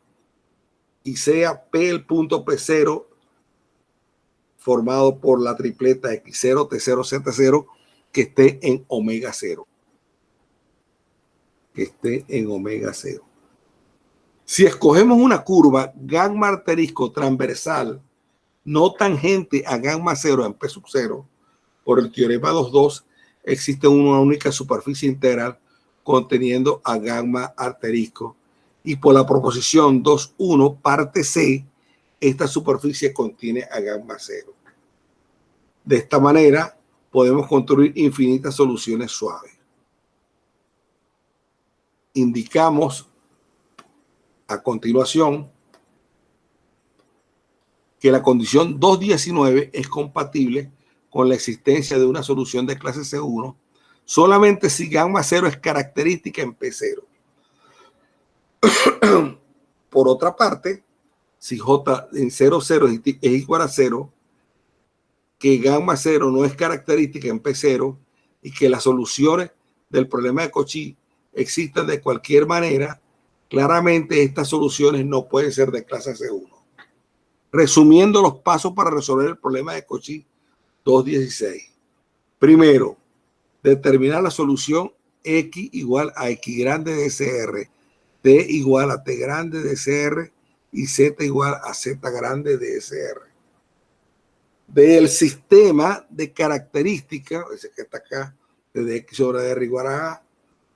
y sea P el punto P0 formado por la tripleta X0 T0 Z0 que esté en omega 0. Que esté en omega 0. Si escogemos una curva gamma asterisco transversal no tangente a gamma 0 en P sub 0, por el teorema 2.2, existe una única superficie integral conteniendo a gamma asterisco. Y por la proposición 2.1, parte C, esta superficie contiene a gamma 0. De esta manera, podemos construir infinitas soluciones suaves. Indicamos a continuación que la condición 2.19 es compatible con la existencia de una solución de clase C1 solamente si gamma 0 es característica en P0. Por otra parte, si J en 0,0 es igual a 0, que gamma 0 no es característica en P0 y que las soluciones del problema de Cauchy existen de cualquier manera, claramente estas soluciones no pueden ser de clase C1. Resumiendo los pasos para resolver el problema de Cauchy 2.16. Primero, determinar la solución X igual a X grande de SR, T igual a T grande de SR y Z igual a Z grande de SR. Del sistema de características, ese que está acá, de X sobre DR igual a A,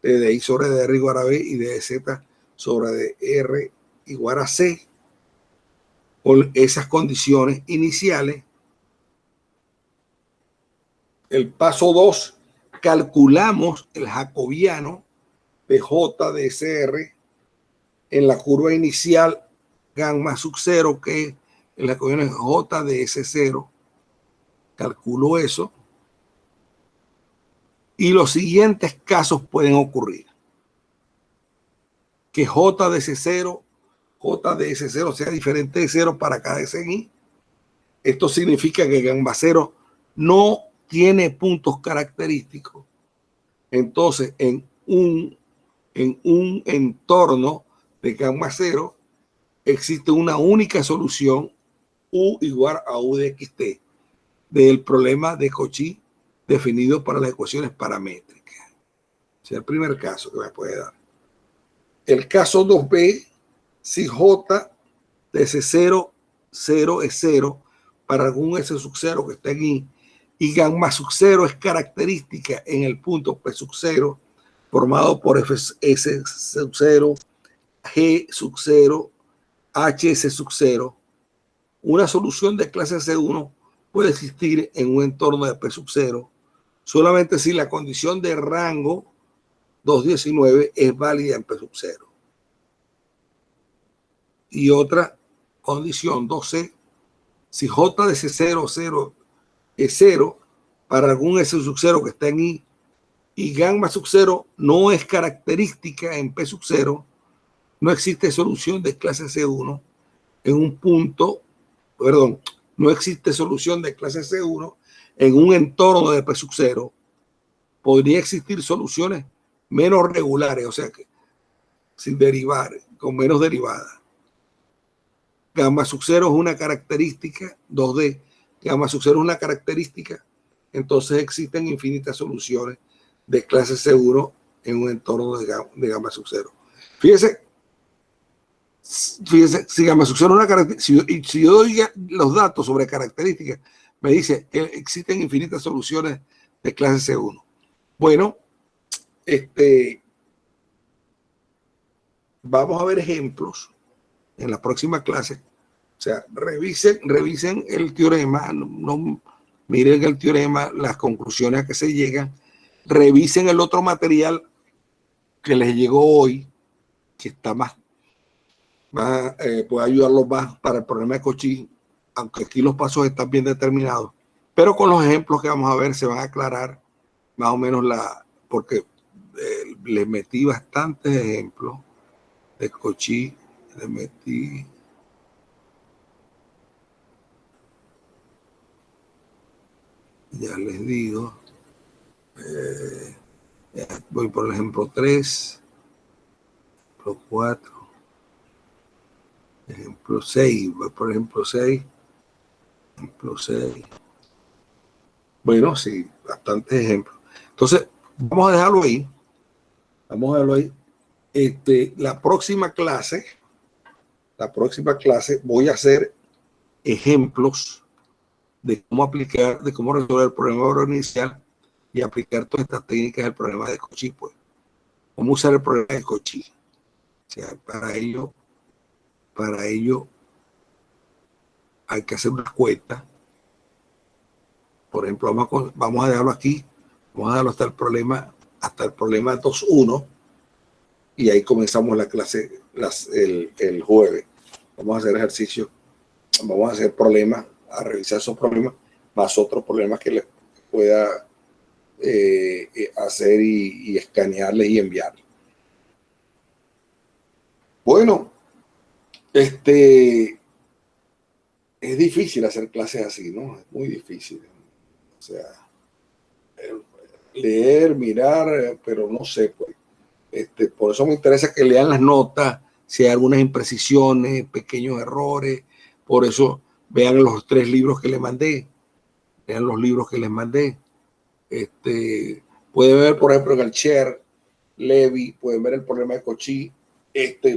de I sobre DR igual a B y de Z sobre DR igual a C, con esas condiciones iniciales. El paso 2, calculamos el jacobiano de J de SR en la curva inicial gamma sub 0, que el jacobiano es J de S0. Calculo eso. Y los siguientes casos pueden ocurrir. Que J de S0, J de S0 sea diferente de 0 para cada SI. Esto significa que gamma 0 no tiene puntos característicos. Entonces, en un entorno de gamma 0 existe una única solución U igual a U de XT del problema de Cauchy definido para las ecuaciones paramétricas. Ese es el primer caso que me puede dar. El caso 2B, si J de S0, 0 es 0 para algún S sub 0 que esté aquí y gamma sub 0 es característica en el punto P sub 0 formado por S sub 0, G sub 0, HS sub 0, una solución de clase C1 puede existir en un entorno de P sub 0 solamente si la condición de rango 2.19 es válida en P sub 0. Y otra condición 2C, si J de C0, 0 es 0 para algún S sub 0 que está en I y gamma sub 0 no es característica en P sub 0, no existe solución de clase C1 en un punto, perdón, no existe solución de clase C1 en un entorno de P sub 0. Podría existir soluciones menos regulares, o sea que sin derivar, con menos derivada. Gamma sub 0 es una característica, 2D, gamma sub 0 es una característica, entonces existen infinitas soluciones de clase C1 en un entorno de gamma sub 0. Fíjese, si gamma sub 0 es una característica, si yo doy los datos sobre características, me dice que existen infinitas soluciones de clase C1. Bueno, vamos a ver ejemplos en la próxima clase. O sea, revisen el teorema, no miren el teorema, las conclusiones a que se llegan, revisen el otro material que les llegó hoy, que está más puede ayudarlos más para el problema de Cauchy, aunque aquí los pasos están bien determinados. Pero con los ejemplos que vamos a ver se van a aclarar más o menos porque les metí bastantes ejemplos de Cauchy, les metí. Ya les digo, voy por el ejemplo 3, ejemplo 4, ejemplo 6, voy por ejemplo 6, ejemplo 6. Bueno, sí, bastantes ejemplos. Entonces, vamos a dejarlo ahí. Vamos a dejarlo ahí. La próxima clase voy a hacer ejemplos de cómo aplicar, de cómo resolver el problema de inicial y aplicar todas estas técnicas del problema de Cauchy, pues. Cómo usar el problema de Cauchy. O sea, para ello hay que hacer unas cuentas. Por ejemplo, vamos a dejarlo aquí, vamos a dejarlo hasta el problema 2.1 y ahí comenzamos la clase el jueves. Vamos a hacer ejercicio, vamos a hacer problemas, a revisar esos problemas, más otros problemas que les pueda hacer y escanearles y enviarles. Bueno, es difícil hacer clases así, ¿no? Es muy difícil. O sea, leer, mirar, pero no sé, pues. Por eso me interesa que lean las notas, si hay algunas imprecisiones, pequeños errores. Por eso vean los 3 libros que les mandé. Vean los libros que les mandé. Pueden ver, por ejemplo, en el Cher, Levy, pueden ver el problema de Cauchy,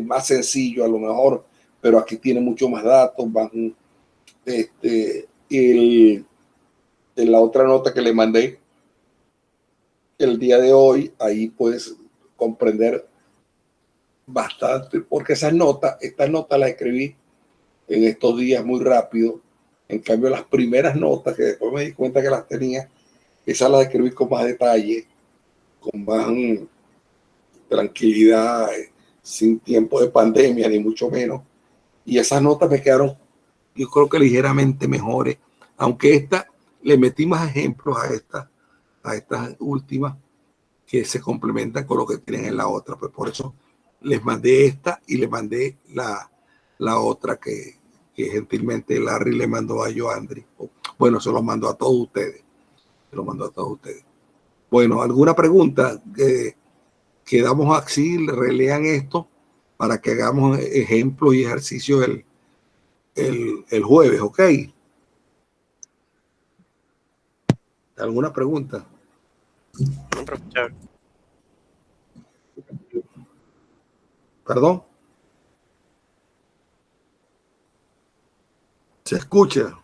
más sencillo a lo mejor, pero aquí tiene mucho más datos, más, en la otra nota que le mandé el día de hoy, ahí puedes comprender bastante, porque estas notas las escribí en estos días muy rápido. En cambio, las primeras notas, que después me di cuenta que las tenía, esas las escribí con más detalle, con más tranquilidad, sin tiempo de pandemia, ni mucho menos. Y esas notas me quedaron, yo creo que ligeramente mejores, aunque le metí más ejemplos a estas últimas que se complementan con lo que tienen en la otra. Pues por eso les mandé esta y les mandé la otra que gentilmente Larry le mandó a Joandri. Bueno, se lo mandó a todos ustedes. Bueno, ¿alguna pregunta? Quedamos así, relean esto para que hagamos ejemplos y ejercicios el jueves, ¿ok? ¿Alguna pregunta? No, pero chévere. ¿Perdón? ¿Se escucha?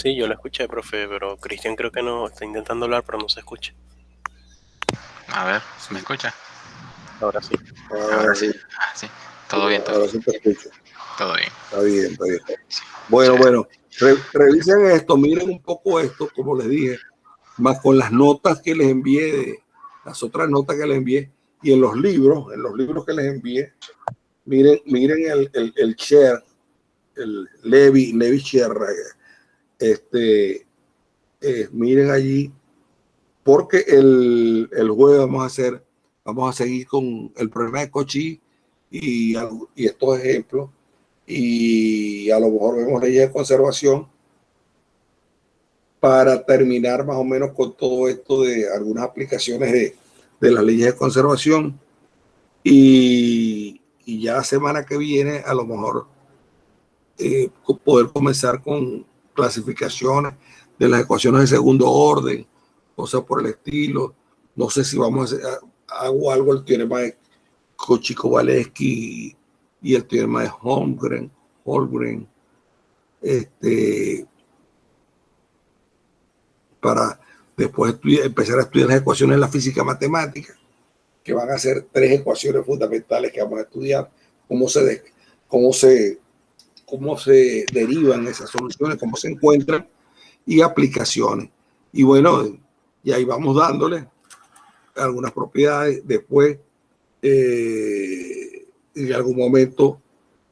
Sí, yo lo escuché, profe, pero Cristian creo que no está intentando hablar, pero no se escucha. A ver, ¿me escucha? Ahora sí. Ahora sí. Sí. Todo bien, todo Ahora bien. sí te escucho. Todo bien. Está bien. Bueno, revisen esto, miren un poco esto, como les dije, más con las notas que les envié, las otras notas que les envié, y en los libros que les envié, miren el share, el Levi share, miren allí, porque el jueves vamos a seguir con el problema de Cauchy y estos ejemplos, y a lo mejor vemos leyes de conservación para terminar más o menos con todo esto de algunas aplicaciones de las leyes de conservación, y ya la semana que viene a lo mejor poder comenzar con clasificaciones de las ecuaciones de segundo orden, cosas por el estilo. No sé si vamos a hacer algo el teorema de Cauchy-Kowalewski y el teorema de Holmgren, para después empezar a estudiar las ecuaciones de la física matemática, que van a ser 3 ecuaciones fundamentales que vamos a estudiar, cómo se derivan esas soluciones, cómo se encuentran, y aplicaciones. Y bueno, y ahí vamos dándole algunas propiedades. Después En algún momento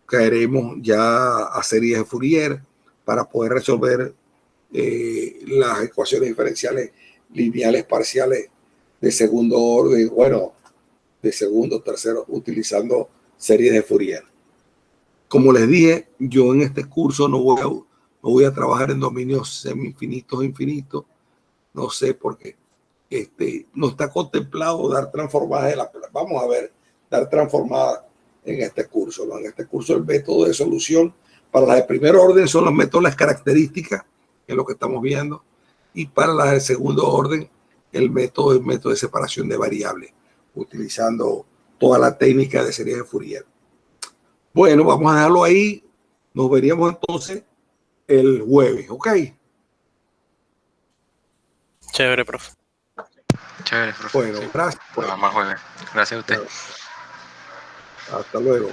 caeremos ya a series de Fourier para poder resolver las ecuaciones diferenciales lineales parciales de segundo orden, bueno, de segundo, tercero, utilizando series de Fourier. Como les dije, yo en este curso no voy a trabajar en dominios semi-infinitos, infinitos. No sé por qué. No está contemplado dar transformadas de la... Vamos a ver, dar transformadas en este curso, ¿no? En este curso el método de solución para las de primer orden son los métodos, las características, que es lo que estamos viendo, y para las de segundo orden el método de separación de variables, utilizando toda la técnica de series de Fourier. Bueno, vamos a dejarlo ahí. Nos veríamos entonces el jueves, ¿ok? Chévere, profe. Chévere, profe. Bueno, Sí. gracias. Nos vemos el jueves. Gracias a usted. Hasta luego.